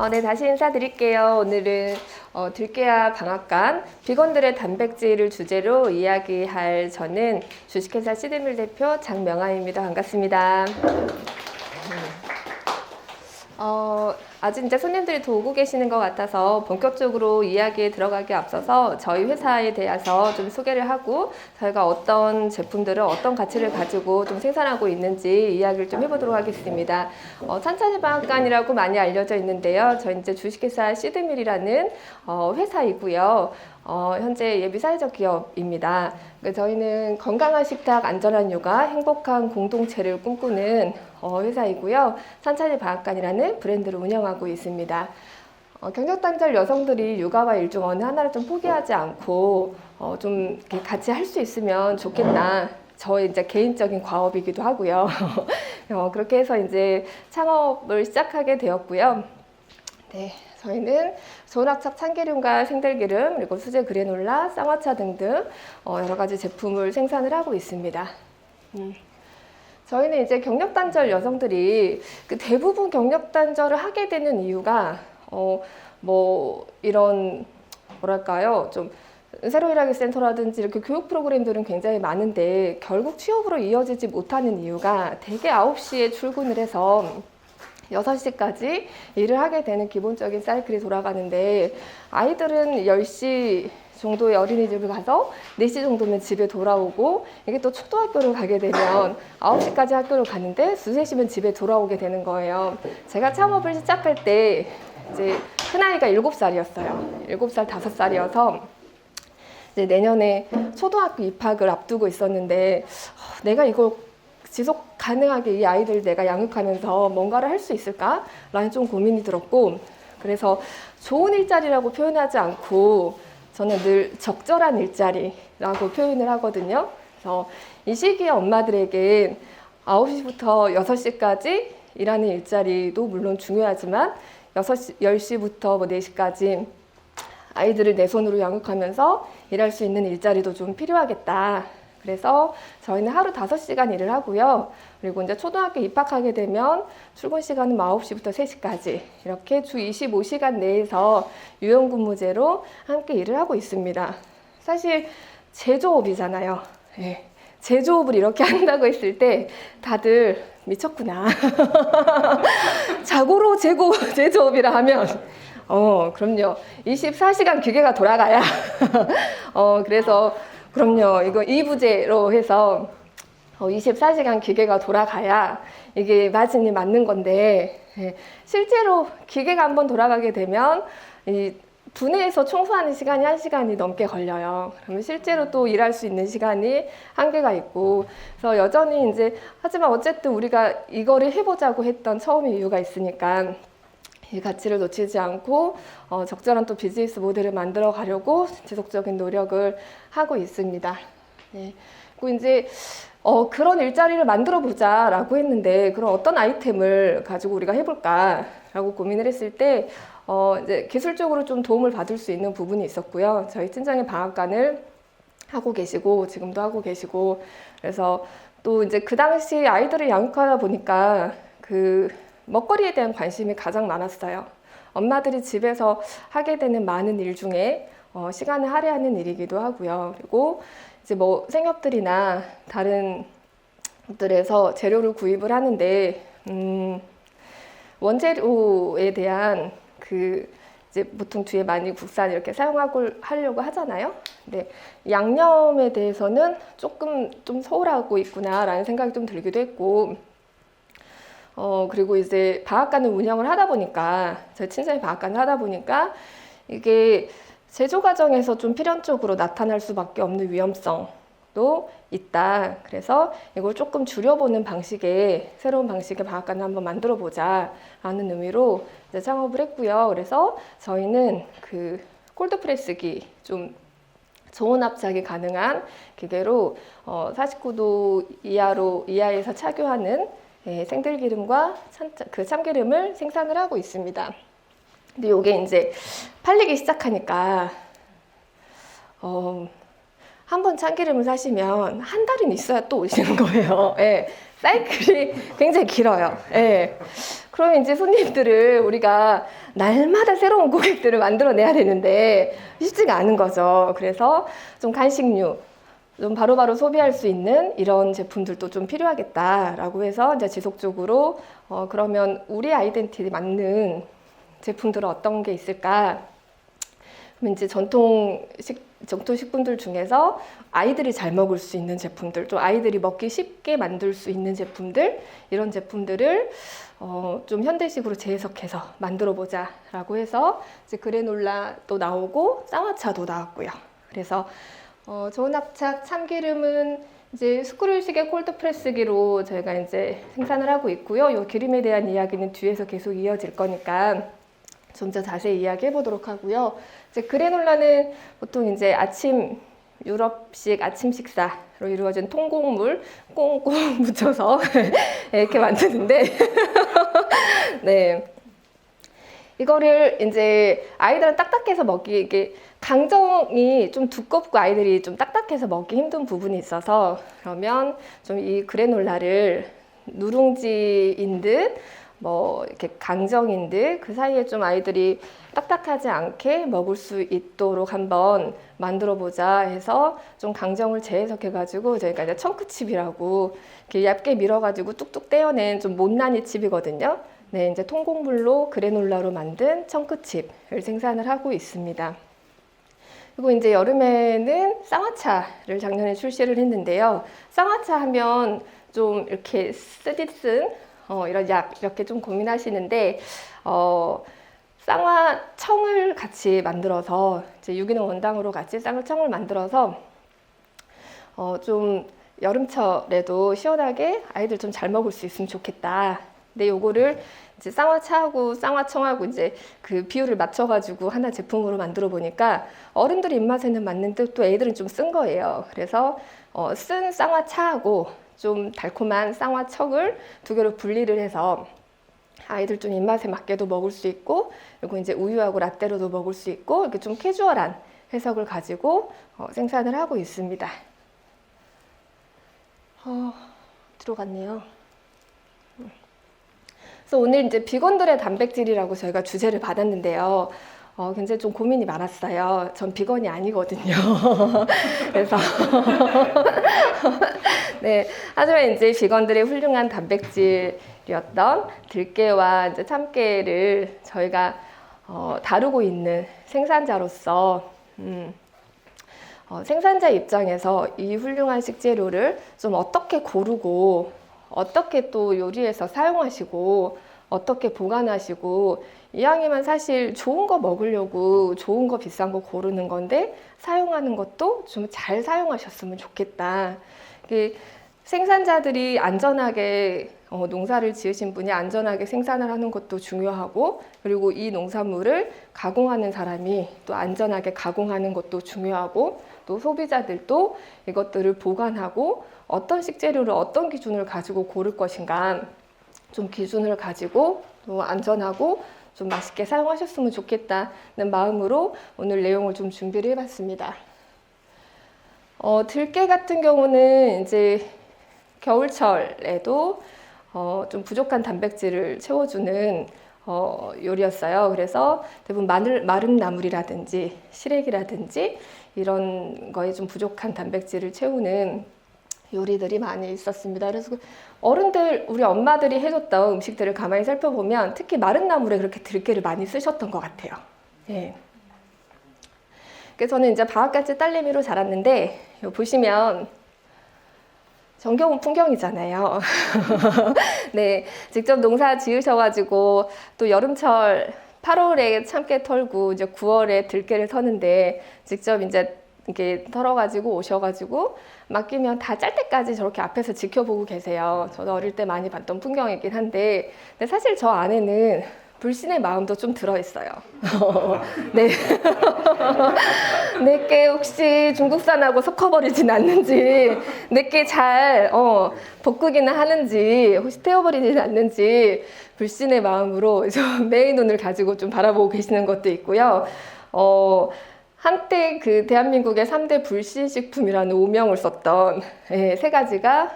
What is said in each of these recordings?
네, 다시 인사드릴게요. 오늘은 들깨야 방앗간 비건들의 단백질을 주제로 이야기할 저는 주식회사 시드밀 대표 장명아입니다. 반갑습니다. 아직 이제 손님들이 더 오고 계시는 것 같아서 본격적으로 이야기에 들어가기 앞서서 저희 회사에 대해서 좀 소개를 하고 저희가 어떤 제품들을 어떤 가치를 가지고 좀 생산하고 있는지 이야기를 좀 해보도록 하겠습니다. 찬찬이 방앗간이라고 많이 알려져 있는데요. 저희 이제 주식회사 시드밀이라는 회사이고요. 현재 예비 사회적 기업입니다. 저희는 건강한 식탁, 안전한 육아, 행복한 공동체를 꿈꾸는 회사이고요. 찬찬이 방앗간이라는 브랜드를 운영하고 있습니다. 경력단절 여성들이 육아와 일 중 어느 하나를 좀 포기하지 않고 좀 이렇게 같이 할 수 있으면 좋겠다. 저의 이제 개인적인 과업이기도 하고요. 그렇게 해서 이제 창업을 시작하게 되었고요. 네, 저희는 좋은 학착 참기름과 생들기름, 그리고 수제 그래놀라, 쌍화차 등등 여러 가지 제품을 생산을 하고 있습니다. 저희는 이제 경력단절 여성들이 대부분 경력단절을 하게 되는 이유가 이런 뭐랄까요, 좀 새로 일하기 센터라든지 이렇게 교육 프로그램들은 굉장히 많은데 결국 취업으로 이어지지 못하는 이유가 대개 9시에 출근을 해서 6시까지 일을 하게 되는 기본적인 사이클이 돌아가는데 아이들은 10시 정도의 어린이집을 가서 4시 정도면 집에 돌아오고 이게 또 초등학교를 가게 되면 9시까지 학교를 가는데 2, 3시면 집에 돌아오게 되는 거예요. 제가 창업을 시작할 때 이제 큰아이가 7살이었어요. 7살, 5살이어서 이제 내년에 초등학교 입학을 앞두고 있었는데 내가 이걸 지속 가능하게 이 아이들 내가 양육하면서 뭔가를 할 수 있을까라는 좀 고민이 들었고, 그래서 좋은 일자리라고 표현하지 않고 저는 늘 적절한 일자리라고 표현을 하거든요. 그래서 이 시기에 엄마들에게 9시부터 6시까지 일하는 일자리도 물론 중요하지만 10시부터 4시까지 아이들을 내 손으로 양육하면서 일할 수 있는 일자리도 좀 필요하겠다. 그래서 저희는 하루 5시간 일을 하고요. 그리고 이제 초등학교 입학하게 되면 출근 시간은 9시부터 3시까지 이렇게 주 25시간 내에서 유연근무제로 함께 일을 하고 있습니다. 사실 제조업이잖아요. 네. 제조업을 이렇게 한다고 했을 때 다들 미쳤구나. 자고로 제조업이라 하면 그럼요. 24시간 기계가 돌아가야 그래서 그럼요. 이거 2부제로 해서 24시간 기계가 돌아가야 이게 마진이 맞는 건데 실제로 기계가 한번 돌아가게 되면 이 분해해서 청소하는 시간이 1시간이 넘게 걸려요. 그러면 실제로 또 일할 수 있는 시간이 한계가 있고 그래서 여전히 이제 하지만 어쨌든 우리가 이거를 해보자고 했던 처음의 이유가 있으니까 이 가치를 놓치지 않고 적절한 또 비즈니스 모델을 만들어 가려고 지속적인 노력을 하고 있습니다. 네. 그리고 이제 그런 일자리를 만들어 보자라고 했는데 그럼 어떤 아이템을 가지고 우리가 해볼까라고 고민을 했을 때 이제 기술적으로 좀 도움을 받을 수 있는 부분이 있었고요. 저희 팀장이 방앗간을 하고 계시고 지금도 하고 계시고 그래서 또 이제 그 당시 아이들을 양육하다 보니까 먹거리에 대한 관심이 가장 많았어요. 엄마들이 집에서 하게 되는 많은 일 중에 시간을 할애하는 일이기도 하고요. 그리고 이제 생협들이나 다른 곳들에서 재료를 구입을 하는데 원재료에 대한 이제 보통 뒤에 많이 국산 이렇게 하려고 하잖아요. 근데 양념에 대해서는 조금 좀 소홀하고 있구나라는 생각이 좀 들기도 했고. 그리고 이제 방앗간을 운영을 하다 보니까, 저희 친정이 방앗간을 하다 보니까, 이게 제조 과정에서 좀 필연적으로 나타날 수밖에 없는 위험성도 있다. 그래서 이걸 조금 줄여보는 새로운 방식의 방앗간을 한번 만들어 보자. 라는 의미로 이제 창업을 했고요. 그래서 저희는 콜드프레스기, 좀 저온 압착이 가능한 기계로 49도 이하에서 착유하는 생들기름과 참기름을 생산을 하고 있습니다. 근데 이게 이제 팔리기 시작하니까 한 번 참기름을 사시면 한 달은 있어야 또 오시는 거예요. 사이클이 굉장히 길어요. 그러면 이제 손님들을 우리가 날마다 새로운 고객들을 만들어내야 되는데 쉽지가 않은 거죠. 그래서 좀 간식류, 좀 바로바로 소비할 수 있는 이런 제품들도 좀 필요하겠다라고 해서 이제 지속적으로 그러면 우리 아이덴티티에 맞는 제품들은 어떤 게 있을까? 그럼 이제 전통식품들 중에서 아이들이 잘 먹을 수 있는 제품들, 좀 아이들이 먹기 쉽게 만들 수 있는 제품들, 이런 제품들을 좀 현대식으로 재해석해서 만들어 보자라고 해서 이제 그래놀라도 나오고 쌍화차도 나왔고요. 그래서 좋은 합착 참기름은 이제 스크롤식의 콜드프레스기로 저희가 이제 생산을 하고 있고요. 이 기름에 대한 이야기는 뒤에서 계속 이어질 거니까 좀 더 자세히 이야기해 보도록 하고요. 이제 그래놀라는 보통 이제 유럽식 아침 식사로 이루어진 통곡물 꽁꽁 묻혀서 이렇게 만드는데, 네. 이거를 이제 아이들은 딱딱해서 이게 강정이 좀 두껍고 아이들이 좀 딱딱해서 먹기 힘든 부분이 있어서, 그러면 좀 이 그래놀라를 누룽지인 듯 이렇게 강정인 듯 그 사이에 좀 아이들이 딱딱하지 않게 먹을 수 있도록 한번 만들어 보자 해서 좀 강정을 재해석해 가지고 저희가 이제 청크칩이라고 이렇게 얇게 밀어 가지고 뚝뚝 떼어낸 좀 못난이 칩이거든요. 네, 이제 통곡물로 그래놀라로 만든 청크칩을 생산을 하고 있습니다. 그리고 이제 여름에는 쌍화차를 작년에 출시를 했는데요. 쌍화차 하면 좀 이렇게 쓰디쓴 이런 약 이렇게 좀 고민하시는데 쌍화청을 같이 만들어서 이제 유기농 원당으로 같이 쌍화청을 만들어서 좀 여름철에도 시원하게 아이들 좀 잘 먹을 수 있으면 좋겠다. 근데 요거를 이제 쌍화차하고 쌍화청하고 이제 그 비율을 맞춰가지고 하나 제품으로 만들어 보니까 어른들 입맛에는 맞는데 또 애들은 좀 쓴 거예요. 그래서 쓴 쌍화차하고 좀 달콤한 쌍화청을 두 개로 분리를 해서 아이들 좀 입맛에 맞게도 먹을 수 있고, 그리고 이제 우유하고 라떼로도 먹을 수 있고, 이렇게 좀 캐주얼한 해석을 가지고 생산을 하고 있습니다. 들어갔네요. 그래서 오늘 이제 비건들의 단백질이라고 저희가 주제를 받았는데요. 굉장히 좀 고민이 많았어요. 전 비건이 아니거든요. 그래서 네, 하지만 이제 비건들의 훌륭한 단백질이었던 들깨와 이제 참깨를 저희가 다루고 있는 생산자로서 생산자 입장에서 이 훌륭한 식재료를 좀 어떻게 고르고 어떻게 또 요리해서 사용하시고 어떻게 보관하시고, 이왕이면 사실 좋은 거 먹으려고 좋은 거 비싼 거 고르는 건데 사용하는 것도 좀 잘 사용하셨으면 좋겠다. 생산자들이 안전하게 농사를 지으신 분이 안전하게 생산을 하는 것도 중요하고, 그리고 이 농산물을 가공하는 사람이 또 안전하게 가공하는 것도 중요하고, 또 소비자들도 이것들을 보관하고 어떤 식재료를 어떤 기준을 가지고 고를 것인가, 좀 기준을 가지고 또 안전하고 좀 맛있게 사용하셨으면 좋겠다는 마음으로 오늘 내용을 좀 준비를 해봤습니다. 들깨 같은 경우는 이제 겨울철에도 좀 부족한 단백질을 채워주는 요리였어요. 그래서 대부분 마른 나물이라든지 시래기라든지 이런 거에 좀 부족한 단백질을 채우는 요리들이 많이 있었습니다. 그래서 우리 엄마들이 해줬던 음식들을 가만히 살펴보면 특히 마른 나물에 그렇게 들깨를 많이 쓰셨던 것 같아요. 예. 그래서 저는 이제 방앗간지 딸내미로 자랐는데, 보시면 정겨운 풍경이잖아요. 네, 직접 농사 지으셔가지고 또 여름철 8월에 참깨 털고 이제 9월에 들깨를 터는데 직접 이제 이렇게 털어가지고 오셔가지고 맡기면 다 짤 때까지 저렇게 앞에서 지켜보고 계세요. 저도 어릴 때 많이 봤던 풍경이긴 한데, 근데 사실 저 안에는 불신의 마음도 좀 들어있어요. 네. 내게 혹시 중국산하고 섞어버리진 않는지, 내게 잘 볶으기는 하는지, 혹시 태워버리진 않는지 불신의 마음으로 좀 매의 눈을 가지고 좀 바라보고 계시는 것도 있고요. 한때 그 대한민국의 3대 불신식품이라는 오명을 썼던 세 가지가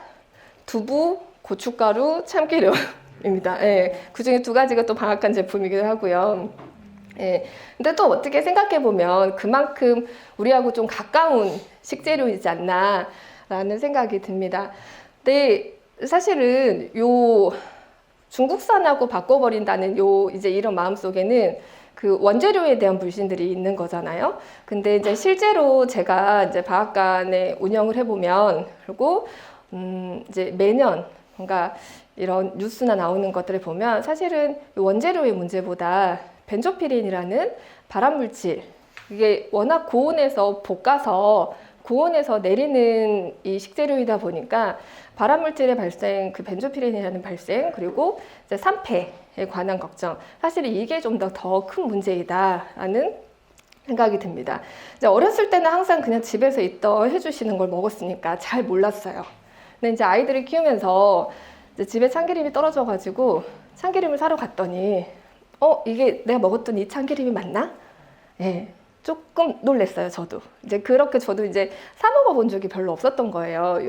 두부, 고춧가루, 참기름. 제품입니다. 예, 그 중에 두 가지가 또 방앗간 제품이기도 하고요. 예, 근데 또 어떻게 생각해 보면 그만큼 우리하고 좀 가까운 식재료이지 않나라는 생각이 듭니다. 근데 사실은 요 중국산하고 바꿔버린다는 요 이제 이런 마음속에는 그 원재료에 대한 불신들이 있는 거잖아요. 근데 이제 실제로 제가 이제 방앗간에 운영을 해보면 그리고 이제 매년 뭔가 이런 뉴스나 나오는 것들을 보면 사실은 원재료의 문제보다 벤조피렌이라는 발암물질, 이게 워낙 고온에서 볶아서 고온에서 내리는 이 식재료이다 보니까 발암물질의 발생, 그 벤조피렌이라는 발생, 그리고 이제 산패에 관한 걱정, 사실 이게 좀 더 큰 문제이다라는 생각이 듭니다. 이제 어렸을 때는 항상 그냥 집에서 있던 해주시는 걸 먹었으니까 잘 몰랐어요. 근데 이제 아이들을 키우면서 이제 집에 참기름이 떨어져가지고 참기름을 사러 갔더니 이게 내가 먹었던 이 참기름이 맞나? 예, 조금 놀랬어요, 저도. 이제 그렇게 저도 이제 사 먹어본 적이 별로 없었던 거예요.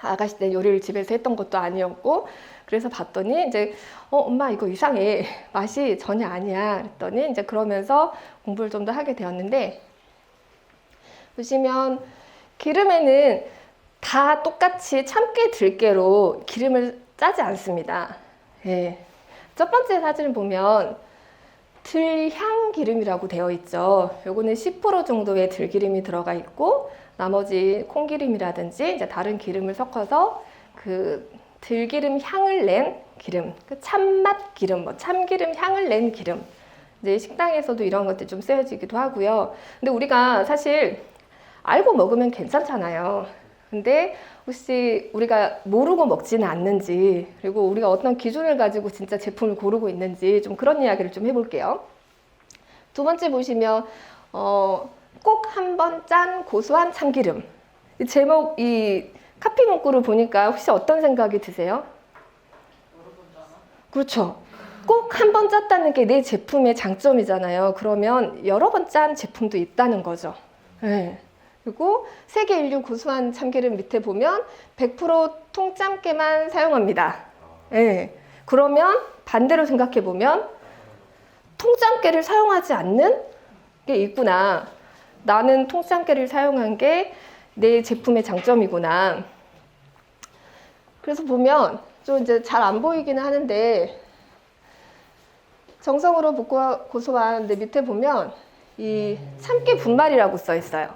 아가씨 때 요리를 집에서 했던 것도 아니었고, 그래서 봤더니 이제 엄마 이거 이상해, 맛이 전혀 아니야 그랬더니 이제 그러면서 공부를 좀 더 하게 되었는데, 보시면 기름에는 다 똑같이 참깨 들깨로 기름을 짜지 않습니다. 예. 첫 번째 사진을 보면 들향 기름이라고 되어 있죠. 요거는 10% 정도의 들기름이 들어가 있고, 나머지 콩기름이라든지 이제 다른 기름을 섞어서 그 들기름 향을 낸 기름, 그 참맛 기름, 뭐 참기름 향을 낸 기름. 이제 식당에서도 이런 것들이 좀 쓰여지기도 하고요. 근데 우리가 사실 알고 먹으면 괜찮잖아요. 근데 혹시 우리가 모르고 먹지는 않는지, 그리고 우리가 어떤 기준을 가지고 진짜 제품을 고르고 있는지 좀 그런 이야기를 좀 해볼게요. 두 번째 보시면 꼭 한 번 짠 고소한 참기름. 이 제목, 이 카피 문구를 보니까 혹시 어떤 생각이 드세요? 그렇죠. 꼭 한 번 짰다는 게 내 제품의 장점이잖아요. 그러면 여러 번 짠 제품도 있다는 거죠. 네. 그리고 세계 인류 고소한 참기름 밑에 보면 100% 통참깨만 사용합니다. 네. 그러면 반대로 생각해 보면 통참깨를 사용하지 않는 게 있구나. 나는 통참깨를 사용한 게 내 제품의 장점이구나. 그래서 보면 좀 이제 잘 안 보이기는 하는데, 정성으로 볶고 고소한 데 밑에 보면 이 참깨 분말이라고 써 있어요.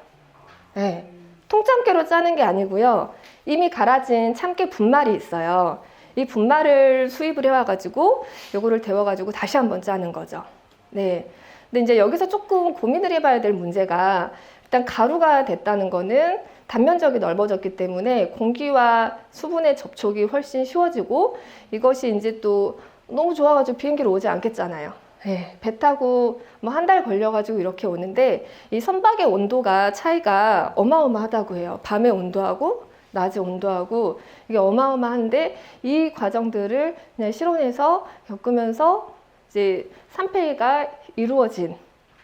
네. 통참깨로 짜는 게 아니고요. 이미 갈아진 참깨 분말이 있어요. 이 분말을 수입을 해와가지고 요거를 데워가지고 다시 한번 짜는 거죠. 네. 근데 이제 여기서 조금 고민을 해봐야 될 문제가, 일단 가루가 됐다는 거는 단면적이 넓어졌기 때문에 공기와 수분의 접촉이 훨씬 쉬워지고, 이것이 이제 또 너무 좋아가지고 비행기로 오지 않겠잖아요. 네, 배 타고 뭐 한 달 걸려가지고 이렇게 오는데, 이 선박의 온도가 차이가 어마어마하다고 해요. 밤의 온도하고 낮의 온도하고 이게 어마어마한데, 이 과정들을 그냥 실온에서 겪으면서 이제 산패가 이루어진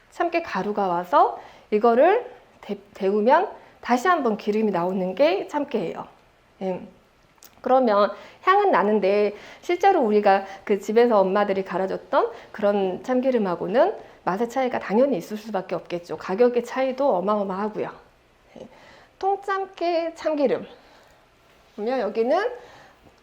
참깨 가루가 와서 이거를 데우면 다시 한번 기름이 나오는 게 참깨예요. 그러면 향은 나는데 실제로 우리가 그 집에서 엄마들이 갈아줬던 그런 참기름하고는 맛의 차이가 당연히 있을 수밖에 없겠죠. 가격의 차이도 어마어마하고요. 통참깨 참기름 보면 여기는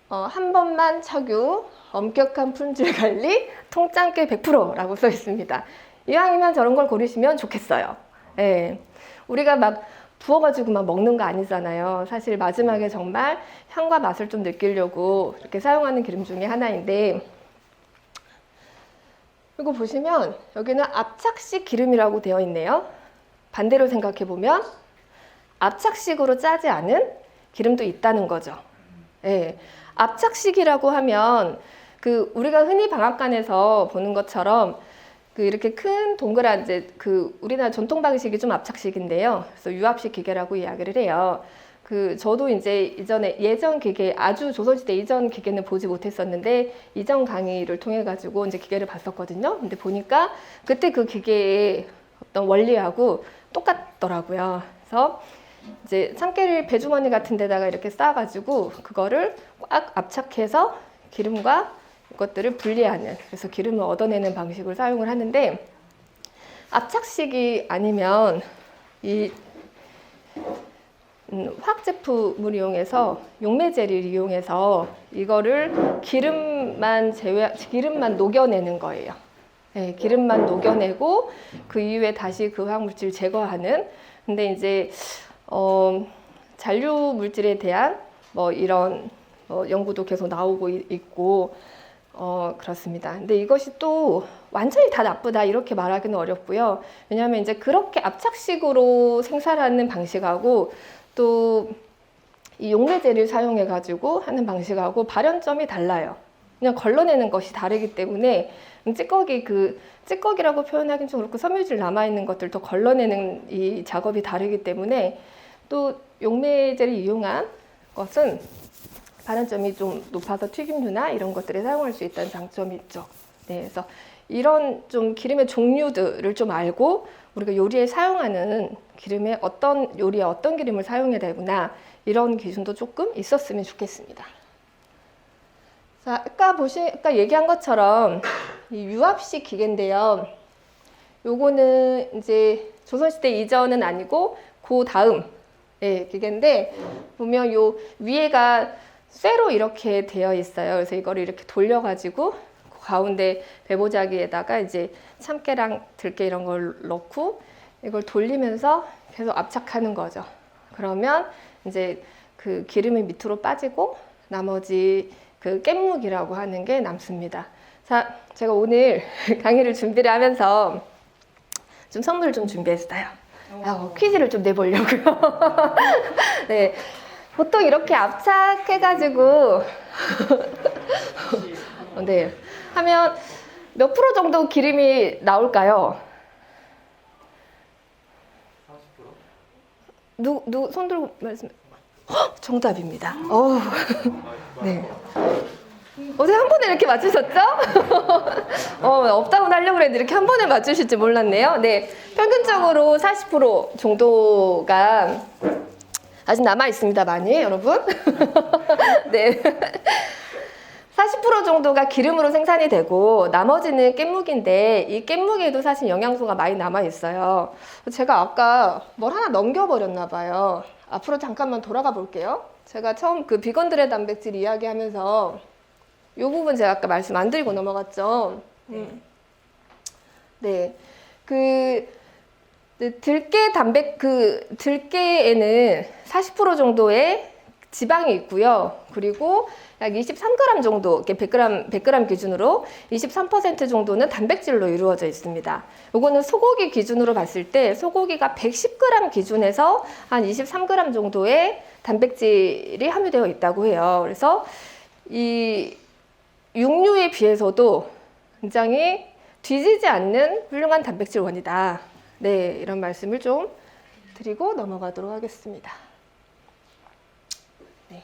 한 번만 착유, 엄격한 품질 관리, 통참깨 100%라고 써 있습니다. 이왕이면 저런 걸 고르시면 좋겠어요. 예. 우리가 막 부어가지고 막 먹는 거 아니잖아요. 사실 마지막에 정말 향과 맛을 좀 느끼려고 이렇게 사용하는 기름 중에 하나인데, 이거 보시면 여기는 압착식 기름이라고 되어 있네요. 반대로 생각해 보면 압착식으로 짜지 않은 기름도 있다는 거죠. 예. 압착식이라고 하면 그 우리가 흔히 방앗간에서 보는 것처럼 그 이렇게 큰 동그란 이제 그 우리나라 전통 방식이 좀 압착식인데요. 그래서 유압식 기계라고 이야기를 해요. 그 저도 이제 이전에 예전 기계, 아주 조선시대 이전 기계는 보지 못했었는데 이전 강의를 통해 가지고 이제 기계를 봤었거든요. 근데 보니까 그때 그 기계의 어떤 원리하고 똑같더라고요. 그래서 이제 참깨를 배주머니 같은 데다가 이렇게 쌓아가지고 그거를 꽉 압착해서 기름과 이것들을 분리하는, 그래서 기름을 얻어내는 방식을 사용을 하는데, 압착식이 아니면 이 화학 제품을 이용해서 용매제를 이용해서 이거를 기름만 녹여내는 거예요. 네, 기름만 녹여내고 그 이후에 다시 그 화학 물질 제거하는. 근데 이제 잔류 물질에 대한 뭐 이런 연구도 계속 나오고 있고 그렇습니다. 근데 이것이 또 완전히 다 나쁘다 이렇게 말하기는 어렵고요. 왜냐하면 이제 그렇게 압착식으로 생산하는 방식하고 또 이 용매제를 사용해 가지고 하는 방식하고 발현점이 달라요. 그냥 걸러내는 것이 다르기 때문에 찌꺼기라고 표현하기는 좀 그렇고 섬유질 남아있는 것들도 걸러내는 이 작업이 다르기 때문에 또 용매제를 이용한 것은 발현점이 좀 높아서 튀김류나 이런 것들에 사용할 수 있다는 장점이 있죠. 네, 그래서 이런 좀 기름의 종류들을 좀 알고 우리가 요리에 사용하는 기름에 요리에 어떤 기름을 사용해야 되구나 이런 기준도 조금 있었으면 좋겠습니다. 자, 아까 얘기한 것처럼 이 유압식 기계인데요. 요거는 이제 조선시대 이전은 아니고 그 다음 기계인데 보면 요 위에가 쇠로 이렇게 되어 있어요. 그래서 이거를 이렇게 돌려가지고 그 가운데 배보자기에다가 이제 참깨랑 들깨 이런 걸 넣고 이걸 돌리면서 계속 압착하는 거죠. 그러면 이제 그 기름이 밑으로 빠지고 나머지 그 깻묵이라고 하는 게 남습니다. 자, 제가 오늘 강의를 준비를 하면서 좀 선물을 좀 준비했어요. 퀴즈를 좀 내보려고요. 네. 보통 이렇게 압착해가지고 네, 하면 몇 프로 정도 기름이 나올까요? 40%? 손 들고 말씀. 정답입니다. 네. 어제 한 번에 이렇게 맞추셨죠? 업다운 하려고 했는데 이렇게 한 번에 맞추실 줄 몰랐네요. 네, 평균적으로 40% 정도가 아직 남아 있습니다, 많이 여러분. 네. 40% 정도가 기름으로 생산이 되고 나머지는 깻묵인데 이 깻묵에도 사실 영양소가 많이 남아 있어요. 제가 아까 뭘 하나 넘겨버렸나 봐요. 앞으로 잠깐만 돌아가 볼게요. 제가 처음 그 비건들의 단백질 이야기하면서 이 부분 제가 아까 말씀 안 드리고 넘어갔죠. 네. 들깨에는 40% 정도의 지방이 있고요. 그리고 약 23g 정도, 100g 기준으로 23% 정도는 단백질로 이루어져 있습니다. 이거는 소고기 기준으로 봤을 때 소고기가 110g 기준에서 한 23g 정도의 단백질이 함유되어 있다고 해요. 그래서 이 육류에 비해서도 굉장히 뒤지지 않는 훌륭한 단백질원이다. 네, 이런 말씀을 좀 드리고 넘어가도록 하겠습니다. 네.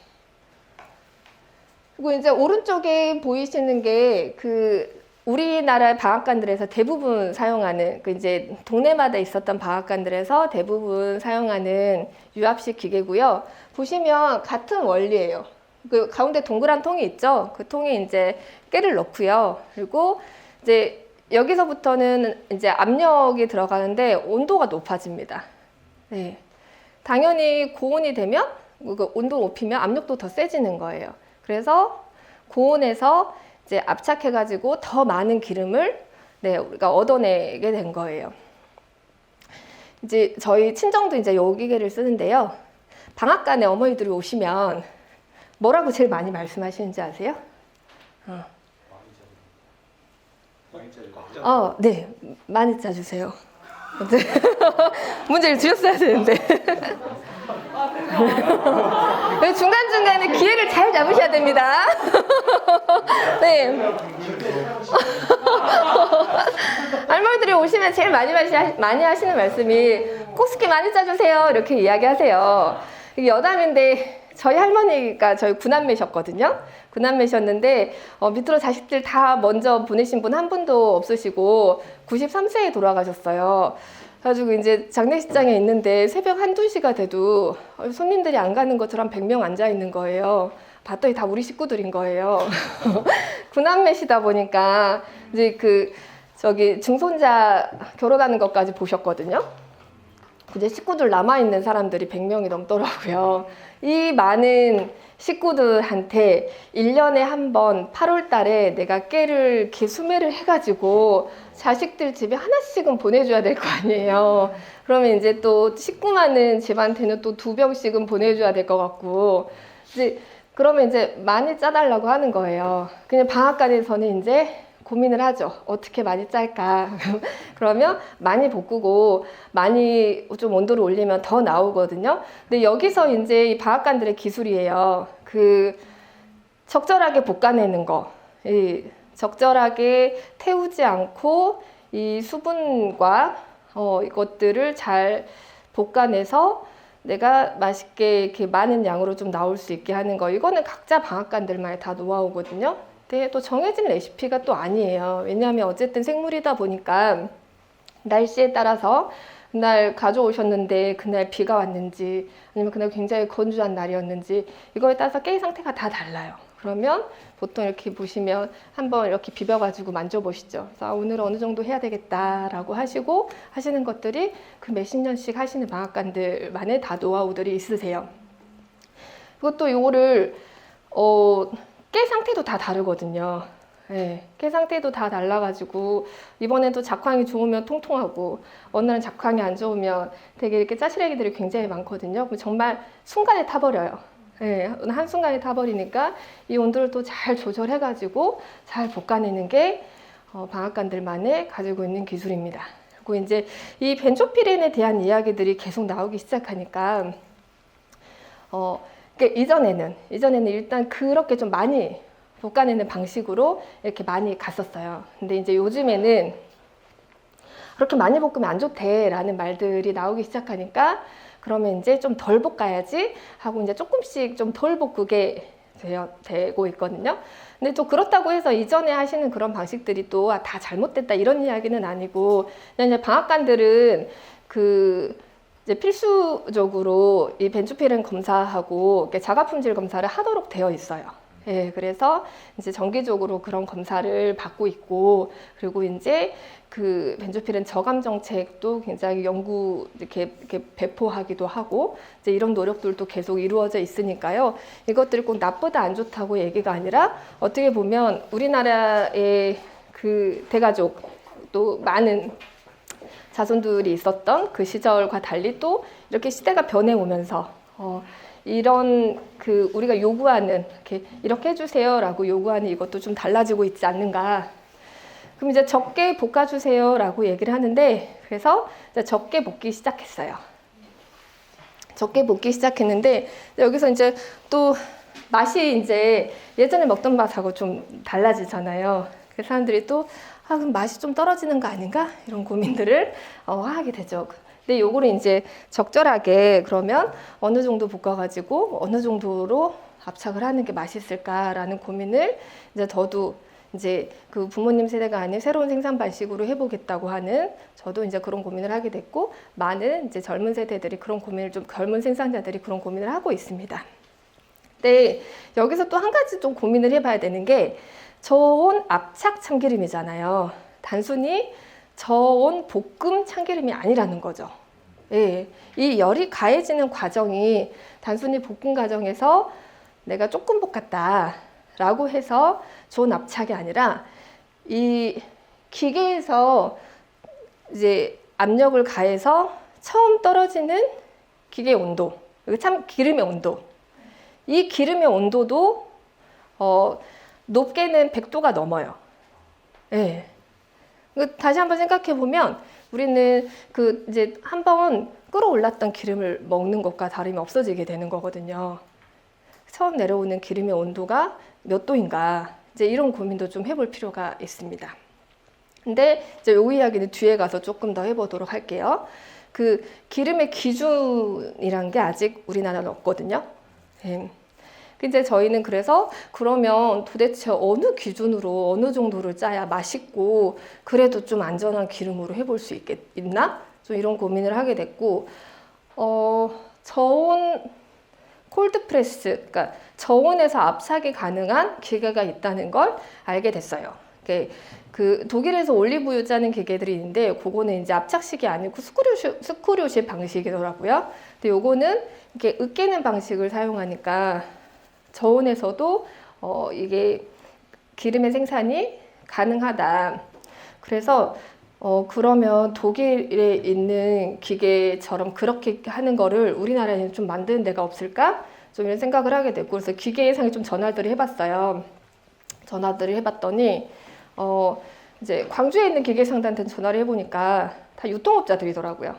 그리고 이제 오른쪽에 보이시는 게 우리나라 방앗간들에서 대부분 사용하는 이제 동네마다 있었던 방앗간들에서 대부분 사용하는 유압식 기계고요. 보시면 같은 원리예요. 그 가운데 동그란 통이 있죠. 그 통에 이제 깨를 넣고요. 그리고 이제 여기서부터는 이제 압력이 들어가는데 온도가 높아집니다. 네. 당연히 고온이 되면 온도 높이면 압력도 더 세지는 거예요. 그래서 고온에서 이제 압착해가지고 더 많은 기름을 우리가 얻어내게 된 거예요. 이제 저희 친정도 이제 요 기계를 쓰는데요. 방앗간에 어머니들이 오시면 뭐라고 제일 많이 말씀하시는지 아세요? 네, 많이 짜주세요. 문제를 드렸어야 되는데. 중간중간에 기회를 잘 잡으셔야 됩니다. 네. 할머니들이 오시면 제일 많이 하시는 말씀이 꼭스키 많이 짜주세요. 이렇게 이야기하세요. 이게 여담인데 저희 할머니가 저희 구남매셨거든요. 구남매셨는데 밑으로 자식들 다 먼저 보내신 분 한 분도 없으시고 93세에 돌아가셨어요. 그래가지고 이제 장례식장에 있는데 새벽 1, 2시가 돼도 손님들이 안 가는 것처럼 100명 앉아 있는 거예요. 봤더니 다 우리 식구들인 거예요. 구남매시다 보니까 이제 저기 중손자 결혼하는 것까지 보셨거든요. 이제 식구들 남아있는 사람들이 100명이 넘더라고요. 이 많은 식구들한테 1년에 한 번 8월 달에 내가 깨를 이렇게 수매를 해가지고 자식들 집에 하나씩은 보내줘야 될 거 아니에요. 그러면 이제 또 식구 많은 집한테는 또 2병씩은 보내줘야 될 것 같고, 이제 그러면 이제 많이 짜달라고 하는 거예요. 그냥 방앗간에서는 이제 고민을 하죠. 어떻게 많이 짤까? 그러면 많이 볶고 많이 좀 온도를 올리면 더 나오거든요. 근데 여기서 이제 이 방앗간들의 기술이에요. 적절하게 볶아내는 거. 적절하게 태우지 않고 이 수분과 이것들을 잘 볶아내서 내가 맛있게 이렇게 많은 양으로 좀 나올 수 있게 하는 거. 이거는 각자 방앗간들만의 다 노하우거든요. 근데 또 정해진 레시피가 또 아니에요. 왜냐하면 어쨌든 생물이다 보니까 날씨에 따라서 그날 가져오셨는데 그날 비가 왔는지 아니면 그날 굉장히 건조한 날이었는지 이거에 따라서 깨의 상태가 다 달라요. 그러면 보통 이렇게 보시면 한번 이렇게 비벼가지고 만져보시죠. 그래서 오늘은 어느 정도 해야 되겠다라고 하시고 하시는 것들이 그 몇십 년씩 하시는 방앗간들만의 다 노하우들이 있으세요. 그것도 요거를 깨 상태도 다 다르거든요. 네, 깨 상태도 다 달라가지고 이번에도 작황이 좋으면 통통하고 어느 날은 작황이 안 좋으면 되게 이렇게 짜시래기들이 굉장히 많거든요. 정말 순간에 타버려요. 네, 한순간에 타버리니까 이 온도를 또 잘 조절해가지고 잘 볶아내는 게 방앗간들만의 가지고 있는 기술입니다. 그리고 이제 이 벤조피렌에 대한 이야기들이 계속 나오기 시작하니까 이전에는 일단 그렇게 좀 많이 볶아내는 방식으로 이렇게 많이 갔었어요. 근데 이제 요즘에는 그렇게 많이 볶으면 안 좋대라는 말들이 나오기 시작하니까 그러면 이제 좀 덜 볶아야지 하고 이제 조금씩 좀 덜 볶게 되고 있거든요. 근데 또 그렇다고 해서 이전에 하시는 그런 방식들이 또 다 잘못됐다 이런 이야기는 아니고, 그냥 이제 방앗간들은 이제 필수적으로 이 벤조피렌 검사하고 자가 품질 검사를 하도록 되어 있어요. 예, 그래서 이제 정기적으로 그런 검사를 받고 있고, 그리고 이제 벤조피렌 저감 정책도 굉장히 이렇게 배포하기도 하고, 이제 이런 노력들도 계속 이루어져 있으니까요. 이것들이 꼭 나쁘다 안 좋다고 얘기가 아니라 어떻게 보면 우리나라의 대가족 또 많은 자손들이 있었던 그 시절과 달리 또 이렇게 시대가 변해오면서 이런 우리가 요구하는 이렇게 해주세요라고 요구하는 이것도 좀 달라지고 있지 않는가. 그럼 이제 적게 볶아주세요라고 얘기를 하는데, 그래서 이제 적게 볶기 시작했어요. 적게 볶기 시작했는데 여기서 이제 또 맛이 이제 예전에 먹던 맛하고 좀 달라지잖아요. 그래서 사람들이 또 그럼 맛이 좀 떨어지는 거 아닌가? 이런 고민들을 하게 되죠. 근데 요거를 이제 적절하게 그러면 어느 정도 볶아가지고 어느 정도로 압착을 하는 게 맛있을까라는 고민을 이제 저도 이제 부모님 세대가 아닌 새로운 생산 방식으로 해보겠다고 하는 저도 이제 그런 고민을 하게 됐고, 많은 이제 젊은 세대들이 젊은 생산자들이 그런 고민을 하고 있습니다. 근데 여기서 또 한 가지 좀 고민을 해봐야 되는 게 저온 압착 참기름이잖아요. 단순히 저온 볶음 참기름이 아니라는 거죠. 예, 이 열이 가해지는 과정이 단순히 볶음 과정에서 내가 조금 볶았다라고 해서 저온 압착이 아니라 이 기계에서 이제 압력을 가해서 처음 떨어지는 기계 온도, 참 기름의 온도. 이 기름의 온도도 높게는 100도가 넘어요. 예. 다시 한번 생각해 보면 우리는 이제 한번 끓어올랐던 기름을 먹는 것과 다름이 없어지게 되는 거거든요. 처음 내려오는 기름의 온도가 몇 도인가, 이제 이런 고민도 좀 해볼 필요가 있습니다. 근데 이제 이 이야기는 뒤에 가서 조금 더 해보도록 할게요. 기름의 기준이란 게 아직 우리나라는 없거든요. 예. 이제 저희는 그래서 그러면 도대체 어느 기준으로 어느 정도를 짜야 맛있고 그래도 좀 안전한 기름으로 해볼 수 있나? 좀 이런 고민을 하게 됐고, 저온 콜드 프레스, 그러니까 저온에서 압착이 가능한 기계가 있다는 걸 알게 됐어요. 그 독일에서 올리브유 짜는 기계들이 있는데 그거는 이제 압착식이 아니고 스크류식 방식이더라고요. 근데 요거는 이렇게 으깨는 방식을 사용하니까 저온에서도 이게 기름의 생산이 가능하다. 그래서 그러면 독일에 있는 기계처럼 그렇게 하는 거를 우리나라에는 좀 만드는 데가 없을까? 좀 이런 생각을 하게 됐고, 그래서 기계 예상에 좀 전화들을 해봤어요. 전화들을 해봤더니 이제 광주에 있는 기계 상단한테 전화를 해보니까 다 유통업자들이더라고요.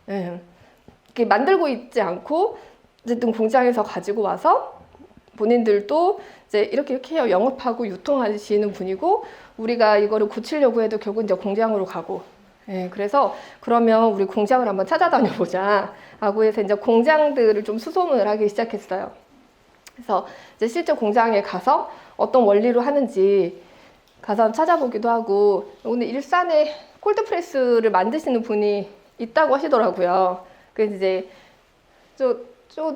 예. 이렇게 만들고 있지 않고 어쨌든 공장에서 가지고 와서 본인들도 이제 이렇게 해요. 영업하고 유통하시는 분이고, 우리가 이거를 고치려고 해도 결국 이제 공장으로 가고. 예, 그래서 그러면 우리 공장을 한번 찾아다녀 보자 하고 해서 이제 공장들을 좀 수소문을 하기 시작했어요. 그래서 이제 실제 공장에 가서 어떤 원리로 하는지 가서 찾아보기도 하고, 오늘 일산에 콜드프레스를 만드시는 분이 있다고 하시더라고요. 그래서 이제 저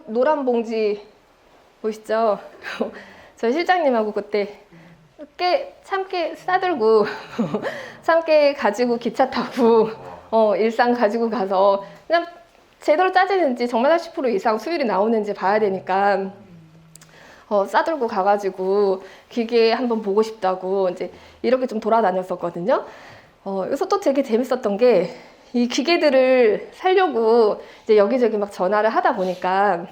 노란 봉지 보시죠? 저 실장님하고 그때 참깨 싸들고 참깨 가지고 기차 타고 일산 가지고 가서 그냥 제대로 짜지는지 정말 40% 이상 수율이 나오는지 봐야 되니까 싸들고 가가지고 기계 한번 보고 싶다고 이제 이렇게 좀 돌아다녔었거든요. 그래서 또 되게 재밌었던 게 이 기계들을 사려고 이제 여기저기 막 전화를 하다 보니까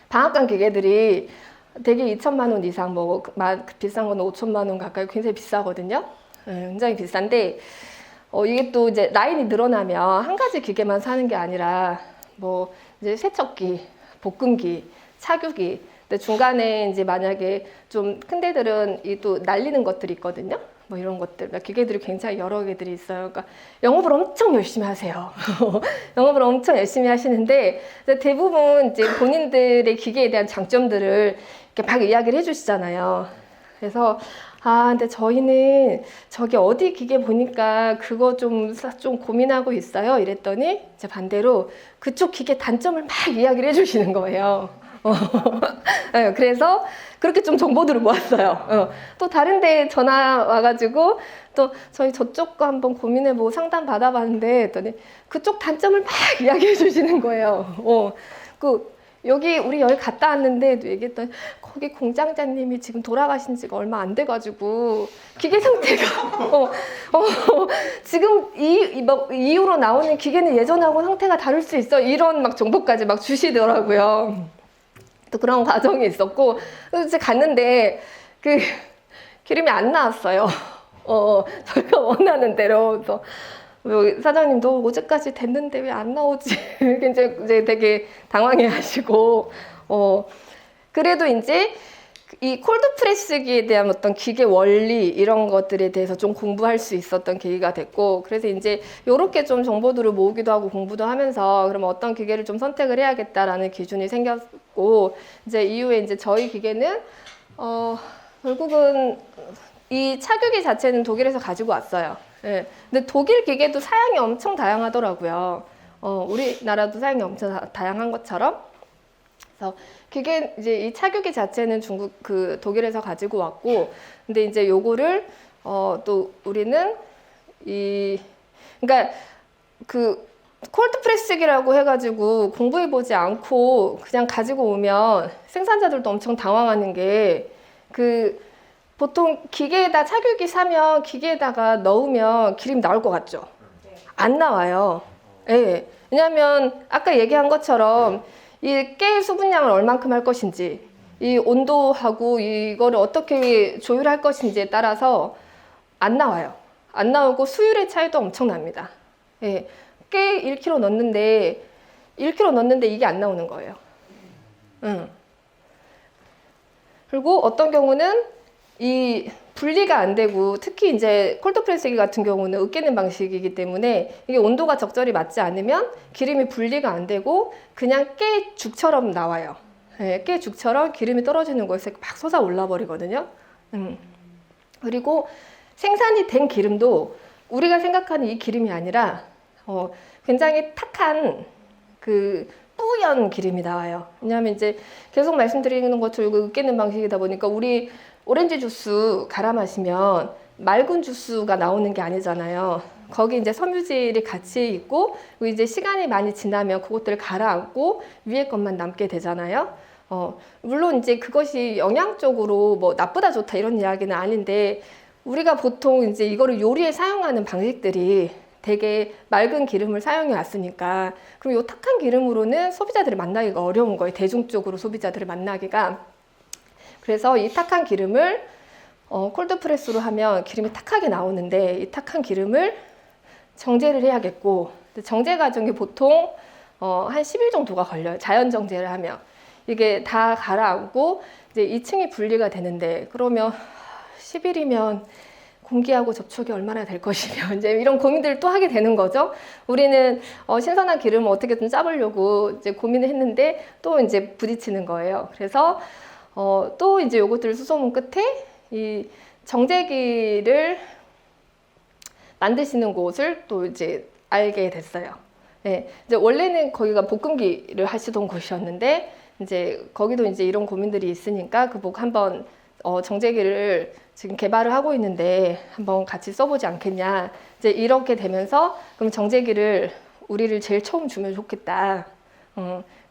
방앗간 기계들이 되게 2천만 원 이상, 뭐 비싼 거는 5천만 원 가까이 굉장히 비싸거든요. 굉장히 비싼데 이게 또 이제 라인이 늘어나면 한 가지 기계만 사는 게 아니라 뭐 이제 세척기, 볶음기, 차규기, 근데 중간에 이제 만약에 좀 큰 데들은 이 또 날리는 것들이 있거든요. 뭐 이런 것들, 기계들이 굉장히 여러 개들이 있어요. 그러니까 영업을 엄청 열심히 하세요. 영업을 엄청 열심히 하시는데 대부분 이제 본인들의 기계에 대한 장점들을 이렇게 막 이야기를 해주시잖아요. 그래서 근데 저희는 저기 어디 기계 보니까 그거 좀 고민하고 있어요. 이랬더니 이제 반대로 그쪽 기계 단점을 막 이야기를 해주시는 거예요. 네, 그래서 그렇게 좀 정보들을 모았어요. 또 다른 데 전화 와가지고 또 저희 저쪽 거 한번 고민해보고 상담 받아봤는데 했더니 그쪽 단점을 막 이야기해 주시는 거예요. 우리 여기 갔다 왔는데 얘기했더니 거기 공장장님이 지금 돌아가신 지가 얼마 안 돼가지고 기계 상태가 지금 이후로 나오는 기계는 예전하고 상태가 다를 수 있어, 이런 막 정보까지 막 주시더라고요. 또 그런 과정이 있었고, 그래서 이제 갔는데 그 기름이 안 나왔어요. 저희가 원하는 대로. 그래서 사장님도 어제까지 됐는데 왜 안 나오지? 이제 되게 당황해하시고, 그래도 이제 이 콜드프레스기에 대한 어떤 기계 원리 이런 것들에 대해서 좀 공부할 수 있었던 계기가 됐고, 그래서 이제 이렇게 좀 정보들을 모으기도 하고 공부도 하면서 그러면 어떤 기계를 좀 선택을 해야겠다라는 기준이 생겼고, 이제 이후에 이제 저희 기계는 결국은 이 차규기 자체는 독일에서 가지고 왔어요. 예. 근데 독일 기계도 사양이 엄청 다양하더라고요. 우리나라도 사양이 엄청 다양한 것처럼. 그래서 기계, 이제 이 차규기 자체는 독일에서 가지고 왔고, 근데 이제 요거를, 또 우리는 그러니까 콜드프레스기라고 해가지고 공부해보지 않고 그냥 가지고 오면 생산자들도 엄청 당황하는 게, 보통 기계에다 차규기 사면 기계에다가 넣으면 기름이 나올 것 같죠? 안 나와요. 예. 왜냐면 아까 얘기한 것처럼 이 깨의 수분량을 얼만큼 할 것인지, 이 온도하고 이거를 어떻게 조율할 것인지에 따라서 안 나와요. 안 나오고 수율의 차이도 엄청납니다. 예. 깨 1kg 넣는데 1kg 넣는데 이게 안 나오는 거예요. 그리고 어떤 경우는 이 분리가 안 되고, 특히 이제 콜드프레스기 같은 경우는 으깨는 방식이기 때문에 이게 온도가 적절히 맞지 않으면 기름이 분리가 안 되고 그냥 깨죽처럼 나와요. 네, 깨죽처럼 기름이 떨어지는 곳에 막 솟아 올라 버리거든요. 그리고 생산이 된 기름도 우리가 생각하는 이 기름이 아니라 굉장히 탁한 뿌연 기름이 나와요. 왜냐하면 이제 계속 말씀드리는 것처럼 이거 으깨는 방식이다 보니까 우리 오렌지 주스 갈아 마시면 맑은 주스가 나오는 게 아니잖아요. 거기 이제 섬유질이 같이 있고, 그리고 이제 시간이 많이 지나면 그것들을 가라앉고 위에 것만 남게 되잖아요. 물론 이제 그것이 영양적으로 뭐 나쁘다 좋다 이런 이야기는 아닌데, 우리가 보통 이제 이거를 요리에 사용하는 방식들이 되게 맑은 기름을 사용해 왔으니까, 그럼 요 탁한 기름으로는 소비자들을 만나기가 어려운 거예요. 대중적으로 소비자들을 만나기가. 그래서 이 탁한 기름을 콜드프레스로 하면 기름이 탁하게 나오는데, 이 탁한 기름을 정제를 해야겠고, 정제 과정이 보통 한 10일 정도가 걸려요. 자연 정제를 하면. 이게 다 가라앉고 이제 2층이 분리가 되는데, 그러면 10일이면 공기하고 접촉이 얼마나 될 것이며 이제 이런 고민들을 또 하게 되는 거죠. 우리는 신선한 기름을 어떻게든 짜보려고 이제 고민을 했는데 또 이제 부딪히는 거예요. 그래서 또 이제 요것들을 수소문 끝에 이 정제기를 만드시는 곳을 또 이제 알게 됐어요. 네, 이제 원래는 거기가 볶음기를 하시던 곳이었는데, 이제 거기도 이제 이런 고민들이 있으니까 그 복 한번 정제기를 지금 개발을 하고 있는데 한번 같이 써보지 않겠냐. 이제 이렇게 되면서 그럼 정제기를 우리를 제일 처음 주면 좋겠다.